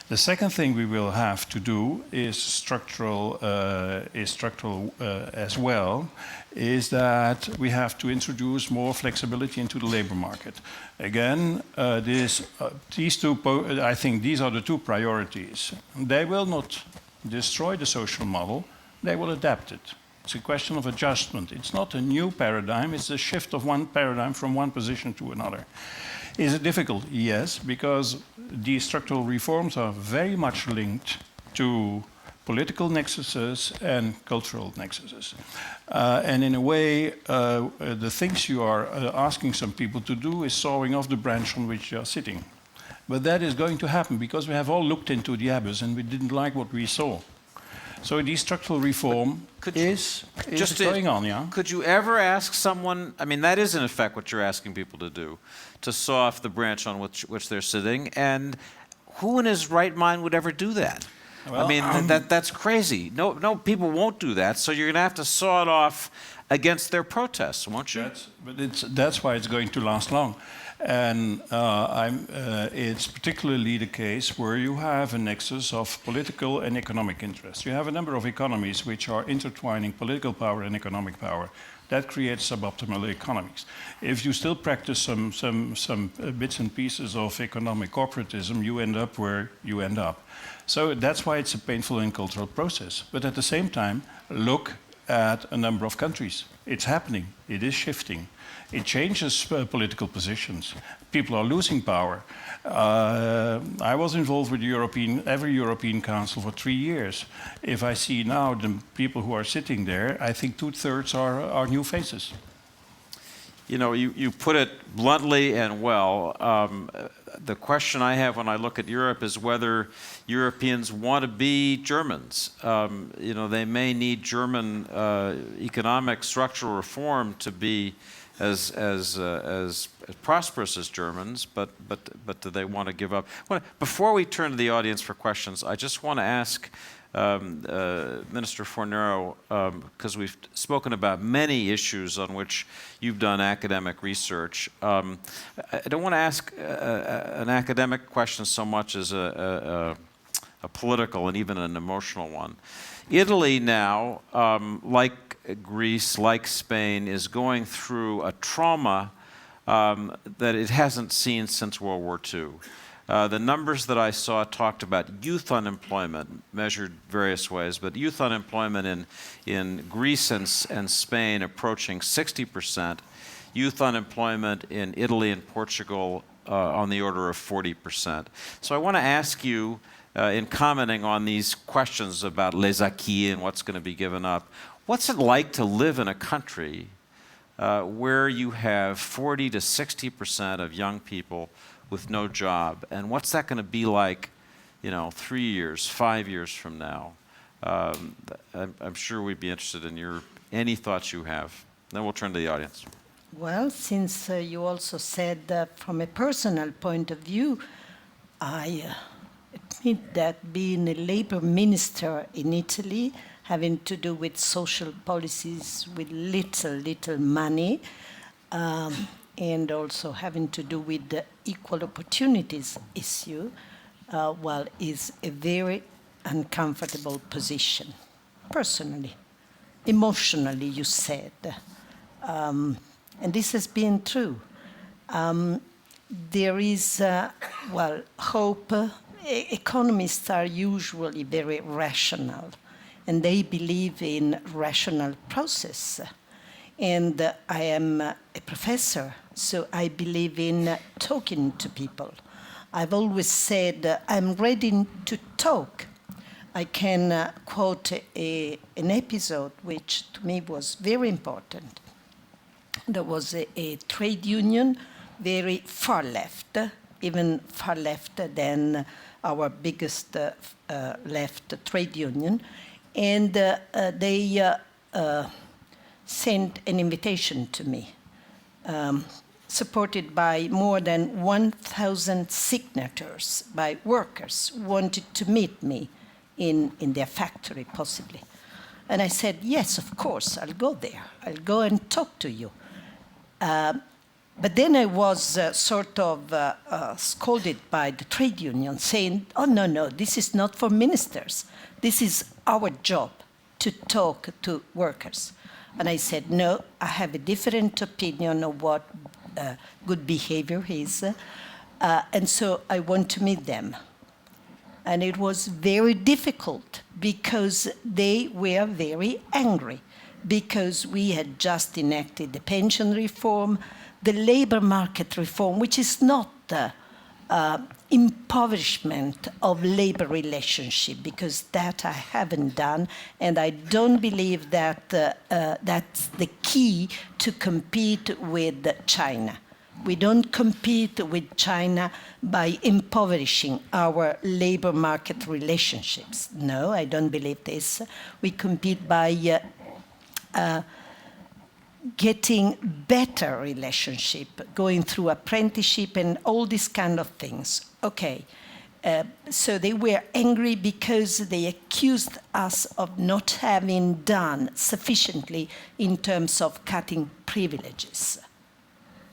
The second thing we will have to do is structural as well, is that we have to introduce more flexibility into the labor market. Again, these two, I think these are the two priorities. They will not destroy the social model, they will adapt it. It's a question of adjustment. It's not a new paradigm, it's a shift of one paradigm from one position to another. Is it difficult? Yes, because these structural reforms are very much linked to political nexuses and cultural nexuses. And in a way, the things you are asking some people to do is sawing off the branch on which you are sitting. But that is going to happen because we have all looked into the abyss and we didn't like what we saw. So the structural reform is going on, yeah? Could you ever ask someone, I mean, that is in effect what you're asking people to do, to saw off the branch on which they're sitting, and who in his right mind would ever do that? Well, I mean, that's crazy. No, people won't do that, so you're going to have to saw it off against their protests, won't you? That's why it's going to last long. And it's particularly the case where you have a nexus of political and economic interests. You have a number of economies which are intertwining political power and economic power. That creates suboptimal economies. If you still practice some bits and pieces of economic corporatism, you end up where you end up. So that's why it's a painful and cultural process. But at the same time, look at a number of countries. It's happening. It is shifting. It changes political positions. People are losing power. I was involved with every European Council for 3 years. If I see now the people who are sitting there, I think 2/3 are new faces. You know, you put it bluntly and well. the question I have when I look at Europe is whether Europeans want to be Germans. You know, they may need German economic structural reform to be as prosperous as Germans, but do they want to give up? Well, before we turn to the audience for questions, I just want to ask Minister Fornero, because we've spoken about many issues on which you've done academic research. I don't want to ask an academic question so much as a political and even an emotional one. Italy now, like Greece, like Spain, is going through a trauma that it hasn't seen since World War II. The numbers that I saw talked about youth unemployment, measured various ways, but youth unemployment in Greece and Spain approaching 60%, youth unemployment in Italy and Portugal on the order of 40%. So I want to ask you, in commenting on these questions about les acquis and what's going to be given up, what's it like to live in a country where you have 40 to 60% of young people with no job, and what's that going to be like, you know, 3 years, 5 years from now? I'm sure we'd be interested in any thoughts you have. Then we'll turn to the audience. Well, since you also said from a personal point of view, I admit that being a labor minister in Italy, having to do with social policies with little money, and also having to do with the equal opportunities issue, well, is a very uncomfortable position, personally. Emotionally, you said. And this has been true. There is, well, hope. Economists are usually very rational, and they believe in rational process. And I am a professor, so I believe in talking to people. I've always said I'm ready to talk. I can quote an episode which to me was very important. There was a trade union, very far left, even far left than our biggest left trade union, and they sent an invitation to me, supported by more than 1,000 signatures by workers who wanted to meet me in their factory, possibly. And I said, yes, of course, I'll go there. I'll go and talk to you. But then I was sort of scolded by the trade union, saying, oh, no, this is not for ministers. This is our job to talk to workers. And I said, no, I have a different opinion of what good behavior is. And so I want to meet them. And it was very difficult because they were very angry, because we had just enacted the pension reform, the labor market reform, which is not impoverishment of labor relationship, because that I haven't done, and I don't believe that that's the key to compete with China. We don't compete with China by impoverishing our labor market relationships. No, I don't believe this. We compete by getting better relationship, going through apprenticeship and all these kind of things. Okay, so they were angry because they accused us of not having done sufficiently in terms of cutting privileges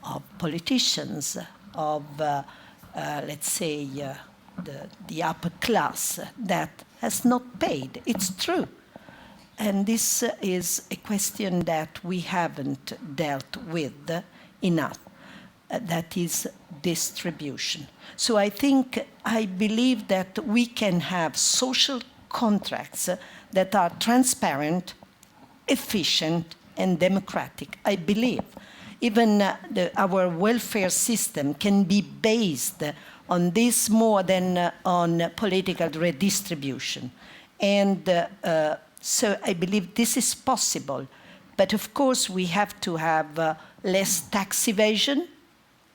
of politicians, of, let's say, the upper class that has not paid. It's true. And this is a question that we haven't dealt with enough. That is distribution. So I believe that we can have social contracts that are transparent, efficient, and democratic. I believe even our welfare system can be based on this more than on political redistribution. And so I believe this is possible. But of course, we have to have less tax evasion,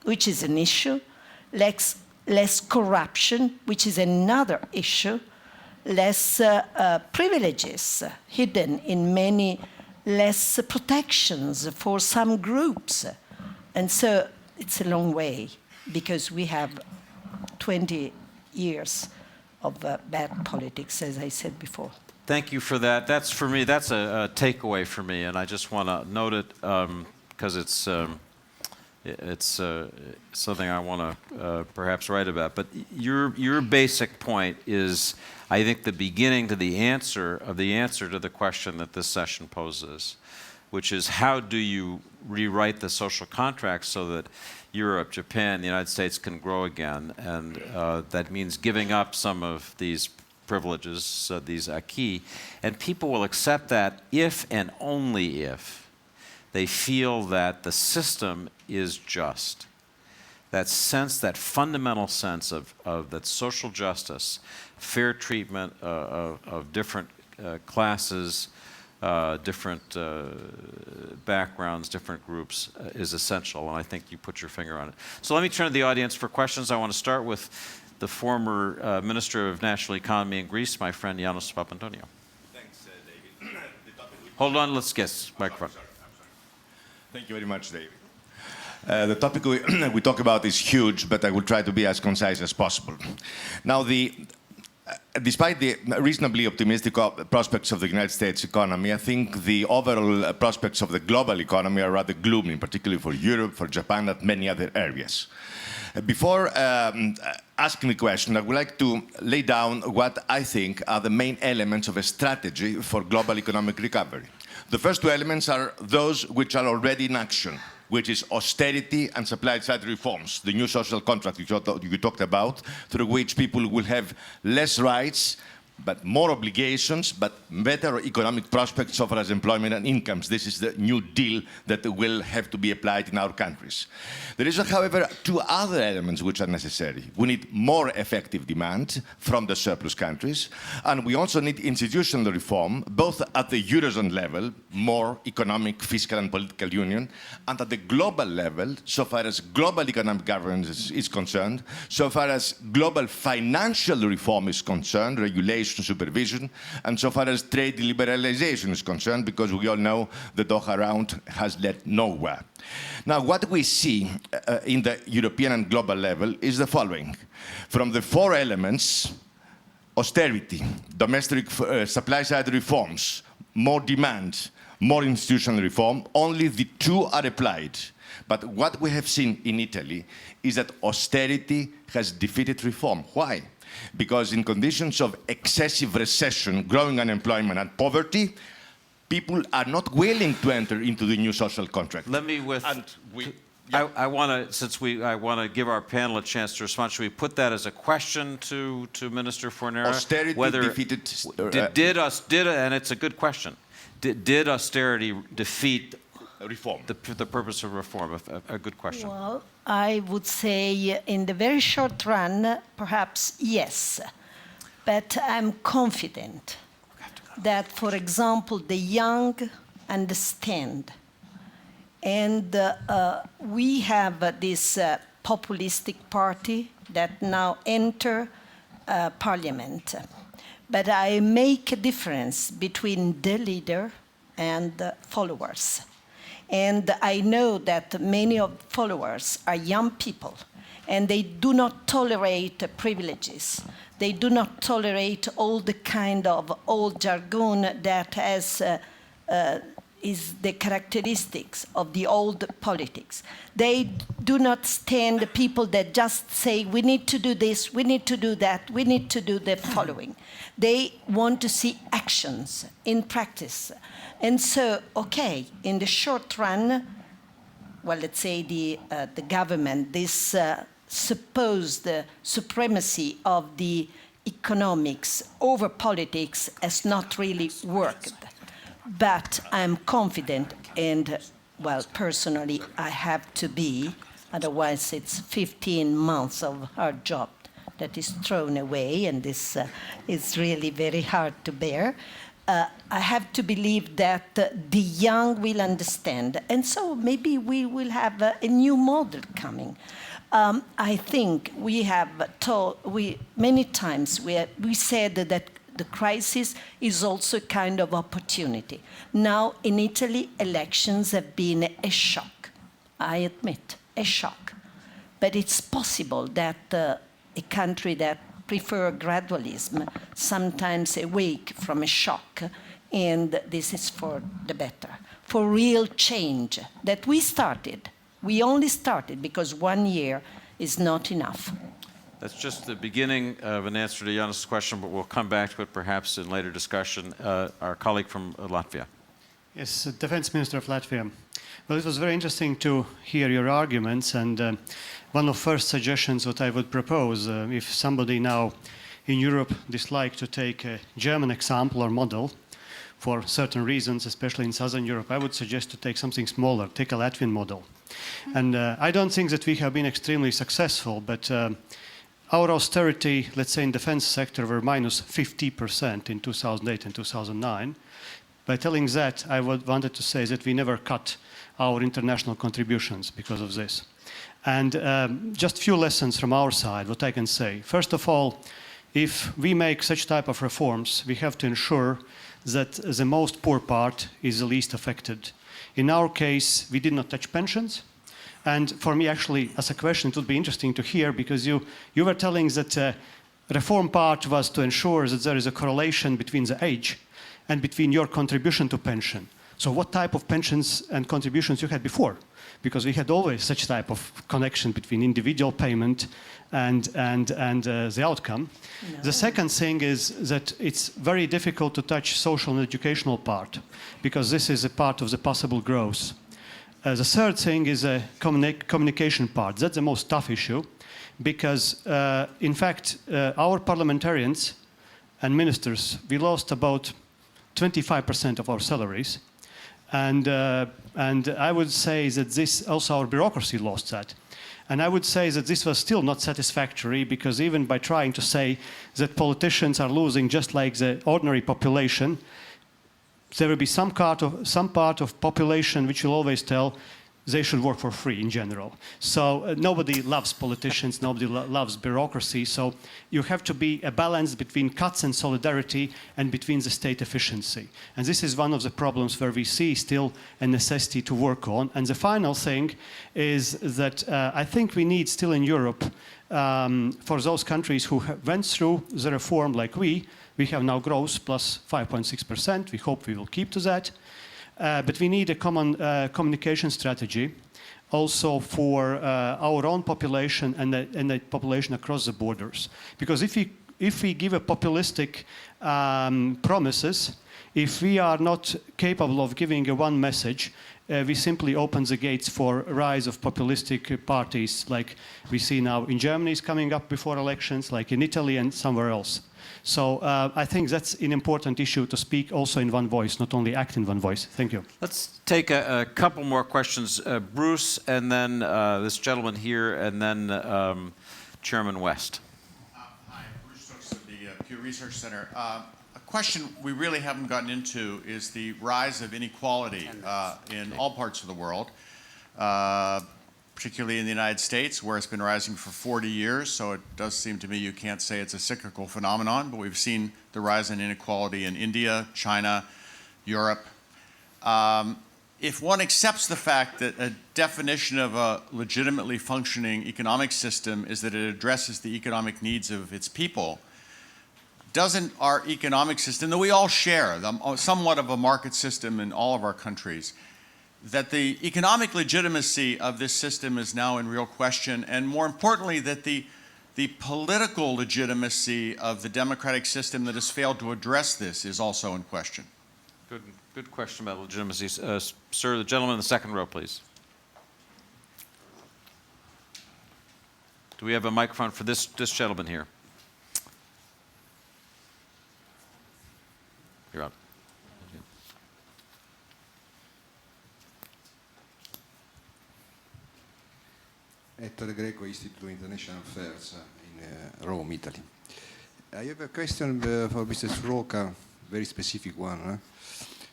which is an issue, less less corruption, which is another issue, less privileges hidden in many, less protections for some groups. And so it's a long way, because we have 20 years of bad politics, as I said before. Thank you for that. That's, for me, that's a takeaway for me, and I just want to note it because it's something I want to perhaps write about. But your basic point is, I think, the beginning to the answer to the question that this session poses, which is, how do you rewrite the social contract so that Europe, Japan, the United States can grow again? And that means giving up some of these privileges, these acquis, and people will accept that if and only if they feel that the system is just. That sense, that fundamental sense of that social justice, fair treatment of different classes, different backgrounds, different groups is essential, and I think you put your finger on it. So let me turn to the audience for questions. I want to start with the former Minister of National Economy in Greece, my friend Yanis Papantonio. Thanks, David. Hold on, let's guess. Microphone. I'm sorry. Thank you very much, David. The topic we talk about is huge, but I will try to be as concise as possible. Now, despite the reasonably optimistic prospects of the United States economy, I think the overall prospects of the global economy are rather gloomy, particularly for Europe, for Japan, and many other areas. Before asking the question, I would like to lay down what I think are the main elements of a strategy for global economic recovery. The first two elements are those which are already in action, which is austerity and supply-side reforms, the new social contract you talked about, through which people will have less rights, but more obligations, but better economic prospects so far as employment and incomes. This is the new deal that will have to be applied in our countries. There is, however, two other elements which are necessary. We need more effective demand from the surplus countries, and we also need institutional reform, both at the Eurozone level, more economic, fiscal and political union, and at the global level, so far as global economic governance is concerned, so far as global financial reform is concerned, regulation, supervision, and so far as trade liberalization is concerned, because we all know the Doha round has led nowhere. Now, what we see in the European and global level is the following. From the four elements, austerity, domestic supply-side reforms, more demand, more institutional reform, only the two are applied. But what we have seen in Italy is that austerity has defeated reform. Why? Because in conditions of excessive recession, growing unemployment and poverty, people are not willing to enter into the new social contract. Let me I want to give our panel a chance to respond. Should we put that as a question to Minister Fornero? Austerity defeated... and it's a good question. Did austerity defeat reform? The purpose of reform? A good question. Well, I would say in the very short run, perhaps yes. But I'm confident that, for example, the young understand. And we have this populistic party that now enter parliament. But I make a difference between the leader and the followers. And I know that many of followers are young people, and they do not tolerate privileges. They do not tolerate all the kind of old jargon that is the characteristics of the old politics. They do not stand the people that just say, we need to do this, we need to do that, we need to do the following. They want to see actions in practice. And so, okay, in the short run, well, let's say the government, this supposed supremacy of the economics over politics has not really worked. But I'm confident, and, well, personally, I have to be, otherwise it's 15 months of hard job that is thrown away, and this is really very hard to bear. I have to believe that the young will understand, and so maybe we will have a new model coming. I think we have many times we said that the crisis is also a kind of opportunity. Now in Italy, elections have been a shock. I admit, a shock. But it's possible that a country that prefers gradualism sometimes awake from a shock, and this is for the better, for real change that we started. We only started because 1 year is not enough. That's just the beginning of an answer to Janis' question, but we'll come back to it perhaps in later discussion. Our colleague from Latvia. Yes, Defense Minister of Latvia. Well, it was very interesting to hear your arguments, and one of the first suggestions what I would propose, if somebody now in Europe dislike to take a German example or model for certain reasons, especially in Southern Europe, I would suggest to take something smaller, take a Latvian model. And I don't think that we have been extremely successful, but our austerity, let's say in defense sector, were minus 50% in 2008 and 2009. By telling that, I wanted to say that we never cut our international contributions because of this. And just few lessons from our side, what I can say. First of all, if we make such type of reforms, we have to ensure that the most poor part is the least affected. In our case, we did not touch pensions. And for me, actually, as a question, it would be interesting to hear, because you were telling that reform part was to ensure that there is a correlation between the age and between your contribution to pension. So what type of pensions and contributions you had before? Because we had always such type of connection between individual payment and the outcome. No. The second thing is that it's very difficult to touch social and educational part, because this is a part of the possible growth. The third thing is a communication part. That's the most tough issue, because in fact, our parliamentarians and ministers, we lost about 25% of our salaries. And I would say that this, also our bureaucracy lost that. And I would say that this was still not satisfactory, because even by trying to say that politicians are losing just like the ordinary population, there will be some part of population which will always tell they should work for free in general. So nobody loves politicians, nobody loves bureaucracy. So you have to be a balance between cuts and solidarity and between the state efficiency. And this is one of the problems where we see still a necessity to work on. And the final thing is that I think we need still in Europe, for those countries who went through the reform like we have now growth plus 5.6%. We hope we will keep to that. But we need a common communication strategy also for our own population and the population across the borders. Because if we give a populistic promises, if we are not capable of giving a one message, we simply open the gates for a rise of populistic parties like we see now in Germany is coming up before elections, like in Italy and somewhere else. So I think that's an important issue to speak also in one voice, not only act in one voice. Thank you. Let's take a couple more questions. Bruce, and then this gentleman here, and then Chairman West. Hi, Bruce Stokes of the Pew Research Center. A question we really haven't gotten into is the rise of inequality in all parts of the world, particularly in the United States, where it's been rising for 40 years. So it does seem to me you can't say it's a cyclical phenomenon, but we've seen the rise in inequality in India, China, Europe. If one accepts the fact that a definition of a legitimately functioning economic system is that it addresses the economic needs of its people, doesn't our economic system, that we all share, somewhat of a market system in all of our countries, that the economic legitimacy of this system is now in real question, and more importantly, that the political legitimacy of the democratic system that has failed to address this is also in question? Good question about legitimacy. Sir, the gentleman in the second row, please. Do we have a microphone for this gentleman here? You're up. Ettore Greco, Institute of International Affairs in Rome, Italy. I have a question for Mr. Sroka, very specific one.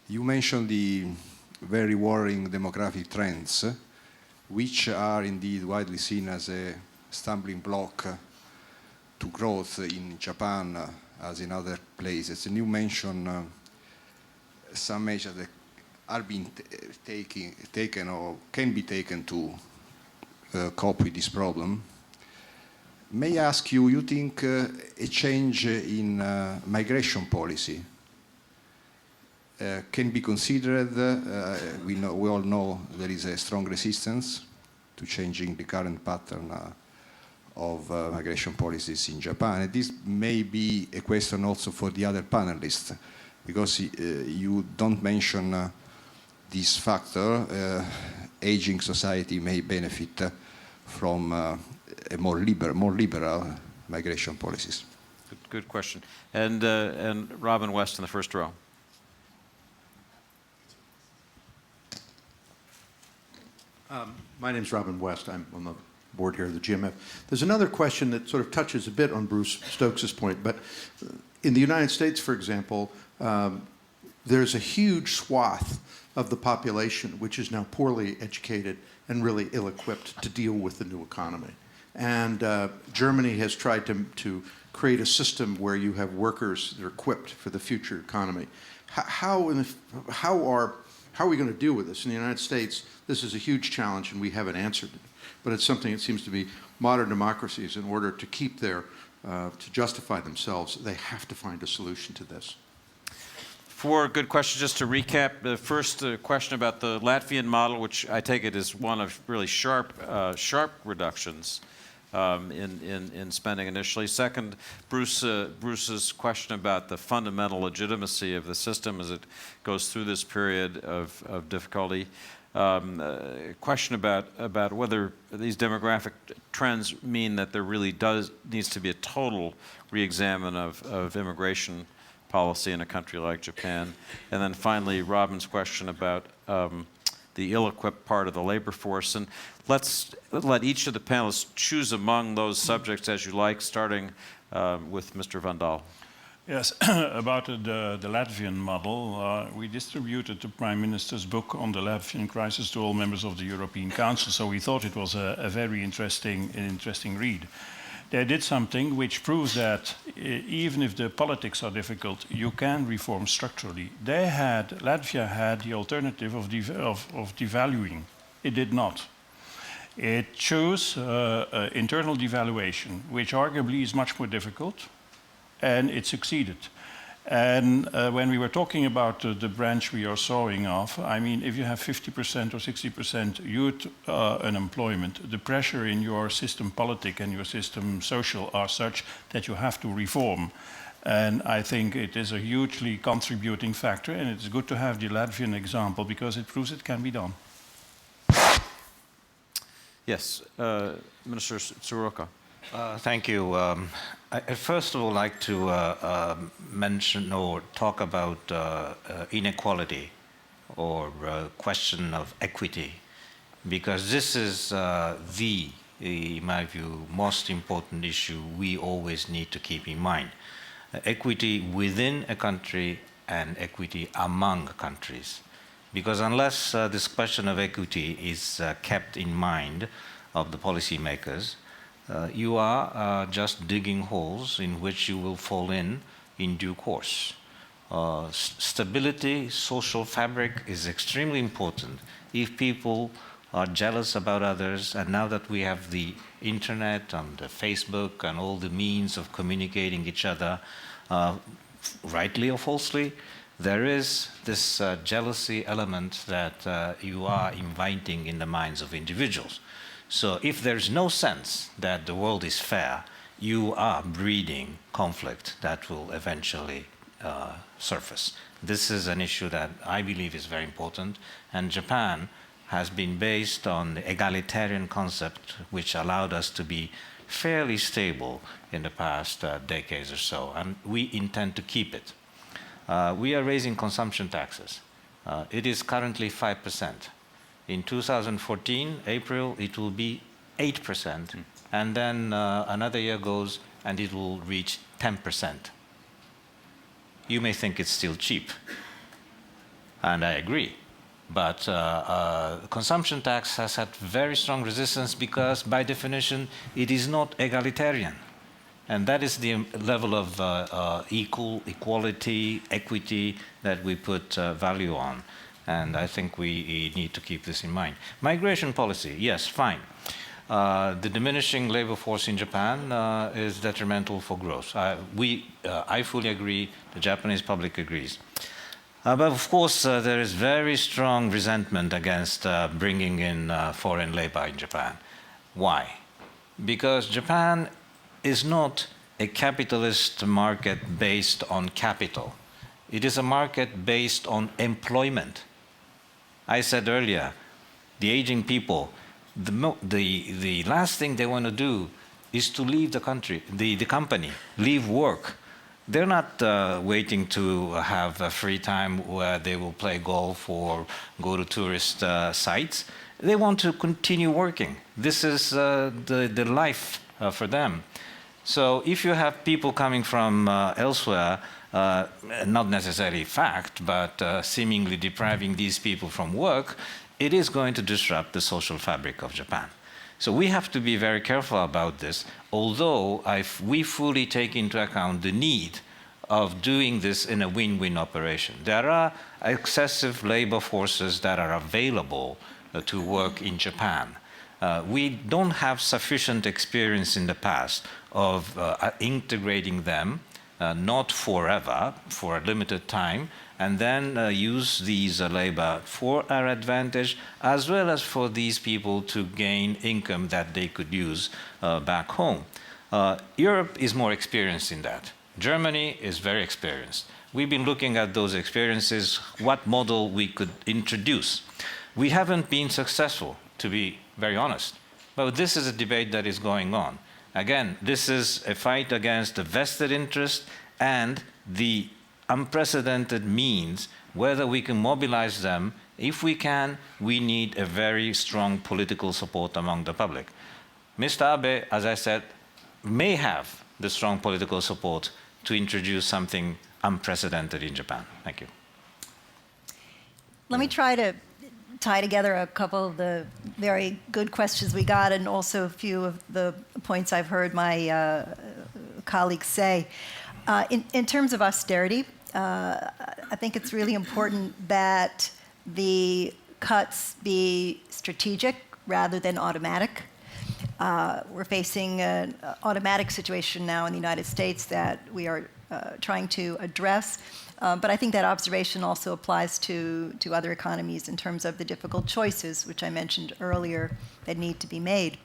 You mentioned the very worrying demographic trends, which are indeed widely seen as a stumbling block to growth in Japan as in other places. And you mentioned some measures that are being taken or can be taken to cope with this problem. May I ask you, you think a change in migration policy can be considered? We all know there is a strong resistance to changing the current pattern of migration policies in Japan. And this may be a question also for the other panelists, because you don't mention this factor. Aging society may benefit from a more liberal migration policies. Good question. And Robin West in the first row. My name's Robin West. I'm on the board here of the GMF. There's another question that sort of touches a bit on Bruce Stokes' point, but in the United States, for example, there's a huge swath of the population which is now poorly educated and really ill-equipped to deal with the new economy. And Germany has tried to create a system where you have workers that are equipped for the future economy. How are we going to deal with this? In the United States, this is a huge challenge and we haven't answered it. But it's something that seems to be modern democracies, in order to keep to justify themselves, they have to find a solution to this. Four good questions. Just to recap, the first question about the Latvian model, which I take it is one of really sharp reductions in spending initially. Second, Bruce's question about the fundamental legitimacy of the system as it goes through this period of difficulty. Question about whether these demographic trends mean that there really needs to be a total re-examine of immigration policy in a country like Japan. And then finally, Robin's question about the ill-equipped part of the labor force. And let's let each of the panelists choose among those subjects as you like, starting with Mr. Van Dahl. Yes, about the Latvian model, we distributed the Prime Minister's book on the Latvian crisis to all members of the European Council, so we thought it was a very interesting read. They did something which proves that even if the politics are difficult, you can reform structurally. Latvia had the alternative of devaluing. It did not. It chose internal devaluation, which arguably is much more difficult, and it succeeded. And when we were talking about the branch we are sawing off, I mean, if you have 50% or 60% youth unemployment, the pressure in your system politic and your system social are such that you have to reform. And I think it is a hugely contributing factor, and it's good to have the Latvian example because it proves it can be done. Yes, Minister Soroka. Thank you. I first of all like to mention or talk about inequality or question of equity, because this is in my view, most important issue we always need to keep in mind. Equity within a country and equity among countries. Because unless this question of equity is kept in mind of the policymakers, you are just digging holes in which you will fall in due course. Stability, social fabric is extremely important. If people are jealous about others, and now that we have the internet and the Facebook and all the means of communicating each other, rightly or falsely, there is this jealousy element that you are inviting in the minds of individuals. So if there's no sense that the world is fair, you are breeding conflict that will eventually surface. This is an issue that I believe is very important, and Japan has been based on the egalitarian concept, which allowed us to be fairly stable in the past decades or so, and we intend to keep it. We are raising consumption taxes. It is currently 5%. In 2014, April, it will be 8%, and then another year goes and it will reach 10%. You may think it's still cheap, and I agree. But consumption tax has had very strong resistance because, by definition, it is not egalitarian. And that is the level of equality, equity that we put value on. And I think we need to keep this in mind. Migration policy, yes, fine. The diminishing labor force in Japan is detrimental for growth. I fully agree, the Japanese public agrees. But of course, there is very strong resentment against bringing in foreign labor in Japan. Why? Because Japan is not a capitalist market based on capital. It is a market based on employment. I said earlier, the aging people, the last thing they want to do is to leave the country, the company, leave work. They're not waiting to have a free time where they will play golf or go to tourist sites. They want to continue working. This is the life for them. So if you have people coming from elsewhere, not necessarily fact, but seemingly depriving these people from work, it is going to disrupt the social fabric of Japan. So we have to be very careful about this, although we fully take into account the need of doing this in a win-win operation. There are excessive labor forces that are available to work in Japan. We don't have sufficient experience in the past of integrating them, not forever, for a limited time, and then use these labor for our advantage, as well as for these people to gain income that they could use back home. Europe is more experienced in that. Germany is very experienced. We've been looking at those experiences, what model we could introduce. We haven't been successful, to be very honest, but this is a debate that is going on. Again, this is a fight against the vested interest and the unprecedented means, whether we can mobilize them. If we can, we need a very strong political support among the public. Mr. Abe, as I said, may have the strong political support to introduce something unprecedented in Japan. Thank you. Let me try to tie together a couple of the very good questions we got and also a few of the points I've heard my colleagues say. In terms of austerity, I think it's really important that the cuts be strategic rather than automatic. We're facing an automatic situation now in the United States that we are trying to address. But I think that observation also applies to other economies in terms of the difficult choices, which I mentioned earlier, that need to be made.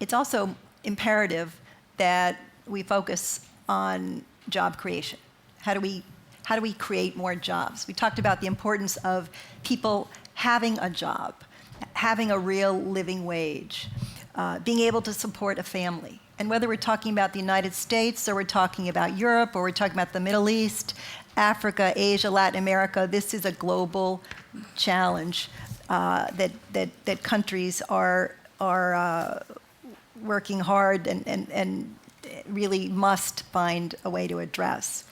It's also imperative that we focus on job creation. How do we create more jobs? We talked about the importance of people having a job, having a real living wage, being able to support a family. And whether we're talking about the United States or we're talking about Europe or we're talking about the Middle East, Africa, Asia, Latin America, this is a global challenge that countries are working hard and really must find a way to address.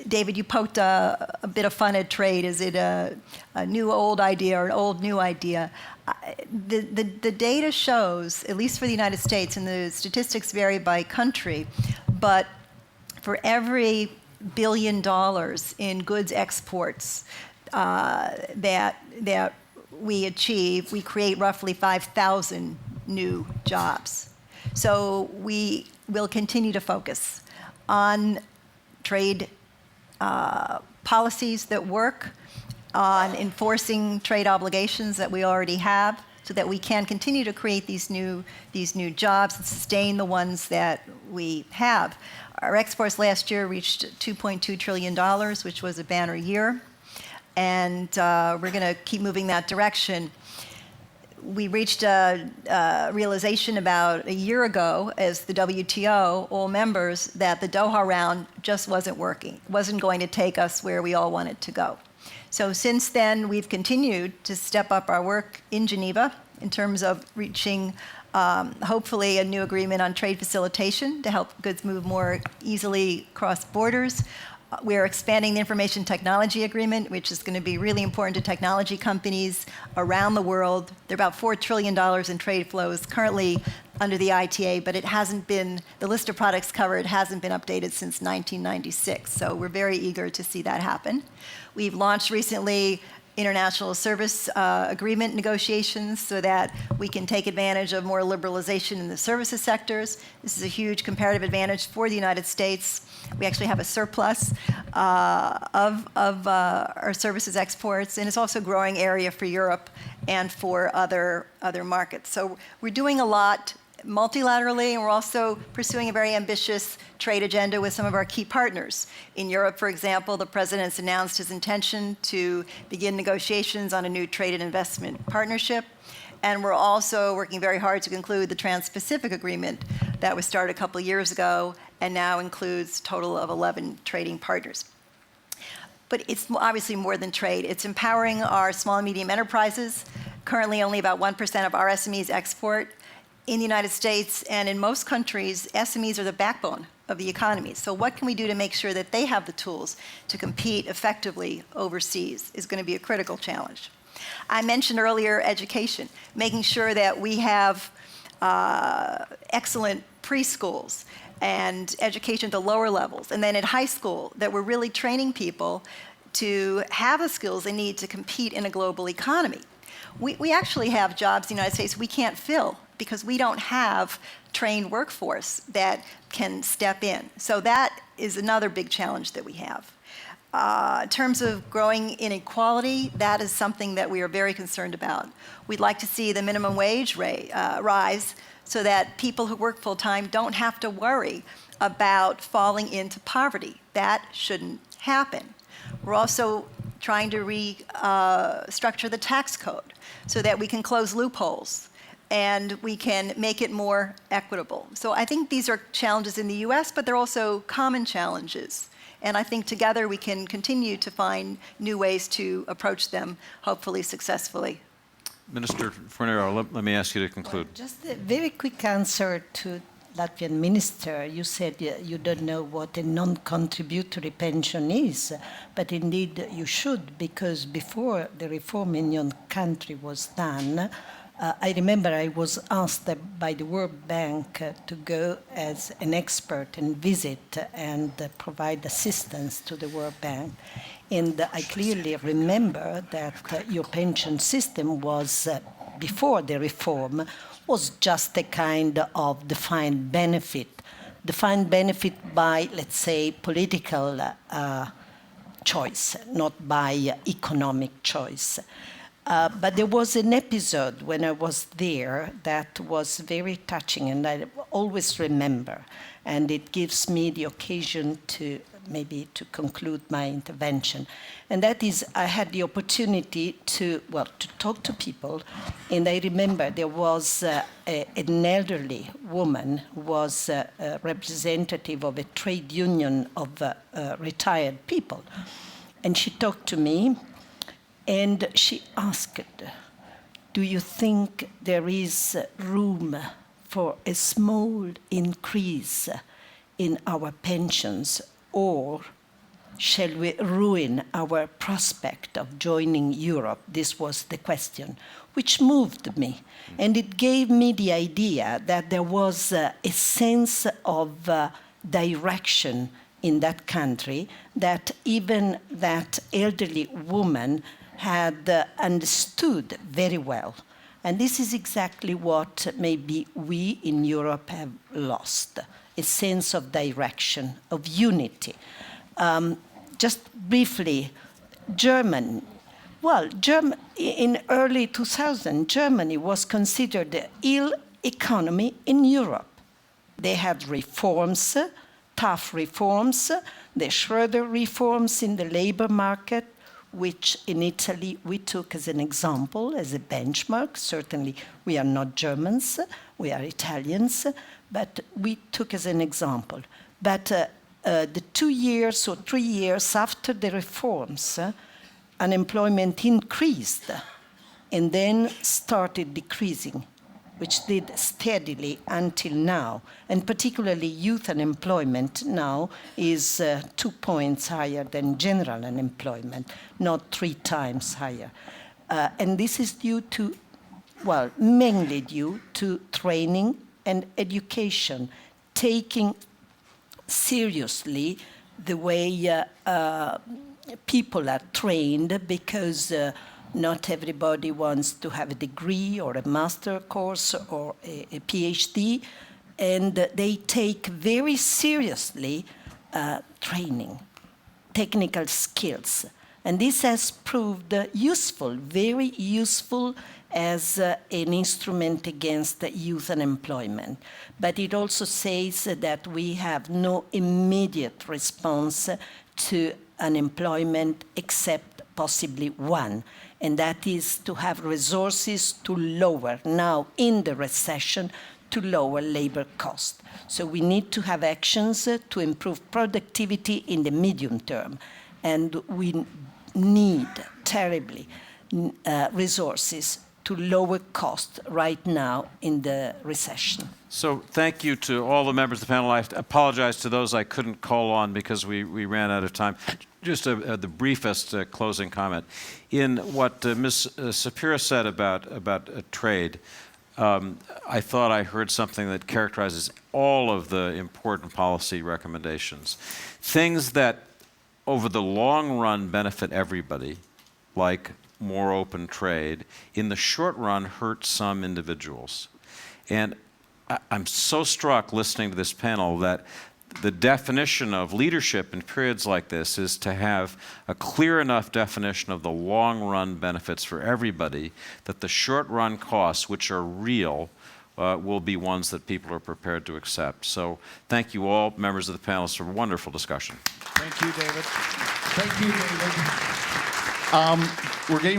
David, you poked a bit of fun at trade. Is it a new old idea or an old new idea? The data shows, at least for the United States, and the statistics vary by country, but for every $1 billion in goods exports that we achieve, we create roughly 5,000 new jobs. So we will continue to focus on trade policies that work, on enforcing trade obligations that we already have, so that we can continue to create these new jobs and sustain the ones that we have. Our exports last year reached $2.2 trillion, which was a banner year, and we're going to keep moving that direction. We reached a realization about a year ago as the WTO, all members, that the Doha round just wasn't working, wasn't going to take us where we all wanted to go. So since then, we've continued to step up our work in Geneva in terms of reaching, hopefully, a new agreement on trade facilitation to help goods move more easily across borders. We're expanding the Information Technology Agreement, which is going to be really important to technology companies around the world. There are about $4 trillion in trade flows currently under the ITA, but it hasn't been, the list of products covered hasn't been updated since 1996. So we're very eager to see that happen. We've launched recently international service agreement negotiations so that we can take advantage of more liberalization in the services sectors. This is a huge comparative advantage for the United States. We actually have a surplus of our services exports, and it's also a growing area for Europe and for other markets. So we're doing a lot multilaterally, and we're also pursuing a very ambitious trade agenda with some of our key partners. In Europe, for example, the president's announced his intention to begin negotiations on a new trade and investment partnership. And we're also working very hard to conclude the Trans-Pacific Agreement that was started a couple of years ago and now includes a total of 11 trading partners. But it's obviously more than trade. It's empowering our small and medium enterprises. Currently, only about 1% of our SMEs export. In the United States and in most countries, SMEs are the backbone of the economy. So what can we do to make sure that they have the tools to compete effectively overseas is going to be a critical challenge. I mentioned earlier education, making sure that we have excellent preschools and education at the lower levels, and then at high school, that we're really training people to have the skills they need to compete in a global economy. We actually have jobs in the United States we can't fill because we don't have trained workforce that can step in. So that is another big challenge that we have. In terms of growing inequality, that is something that we are very concerned about. We'd like to see the minimum wage rise so that people who work full-time don't have to worry about falling into poverty. That shouldn't happen. We're also trying to restructure the tax code so that we can close loopholes and we can make it more equitable. So I think these are challenges in the US, but they're also common challenges. And I think together we can continue to find new ways to approach them, hopefully successfully. Minister Fornero, let me ask you to conclude. Well, just a very quick answer to Latvian minister. You said you don't know what a non-contributory pension is, but indeed you should, because before the reform in your country was done, I remember I was asked by the World Bank to go as an expert and visit and provide assistance to the World Bank. And I clearly remember that your pension system was, before the reform, was just a kind of defined benefit by, let's say, political choice, not by economic choice. But there was an episode when I was there that was very touching, and I always remember, and it gives me the occasion to maybe to conclude my intervention. And that is, I had the opportunity to talk to people, and I remember there was an elderly woman who was a representative of a trade union of retired people. And she talked to me, and she asked, do you think there is room for a small increase in our pensions, or shall we ruin our prospect of joining Europe? This was the question, which moved me. And it gave me the idea that there was a sense of direction in that country, that even that elderly woman had understood very well. And this is exactly what maybe we in Europe have lost, a sense of direction, of unity. Just briefly, Germany. Well, in early 2000, Germany was considered the ill economy in Europe. They had reforms, tough reforms, the Schröder reforms in the labor market, which in Italy we took as an example, as a benchmark. Certainly we are not Germans, we are Italians, but we took as an example. But the 2 years or 3 years after the reforms, unemployment increased and then started decreasing. which did steadily until now, and particularly youth unemployment now is 2 points higher than general unemployment, not 3 times higher. And this is due to, well, mainly due to training and education, taking seriously the way people are trained, because not everybody wants to have a degree or a master course or a PhD, and they take very seriously training, technical skills. And this has proved useful, very useful as an instrument against youth unemployment. But it also says that we have no immediate response to unemployment except possibly one, and that is to have resources to lower, now in the recession, to lower labor cost. So we need to have actions to improve productivity in the medium term, and we need terribly resources to lower cost right now in the recession. So thank you to all the members of the panel. I apologize to those I couldn't call on because we ran out of time. Just the briefest closing comment. In what Ms. Sapira said about trade, I thought I heard something that characterizes all of the important policy recommendations. Things that over the long run benefit everybody, like more open trade, in the short run hurt some individuals. And I'm so struck listening to this panel that the definition of leadership in periods like this is to have a clear enough definition of the long-run benefits for everybody, that the short-run costs, which are real, will be ones that people are prepared to accept. So thank you all, members of the panel, for a wonderful discussion. Thank you, David. Thank you, David. We're getting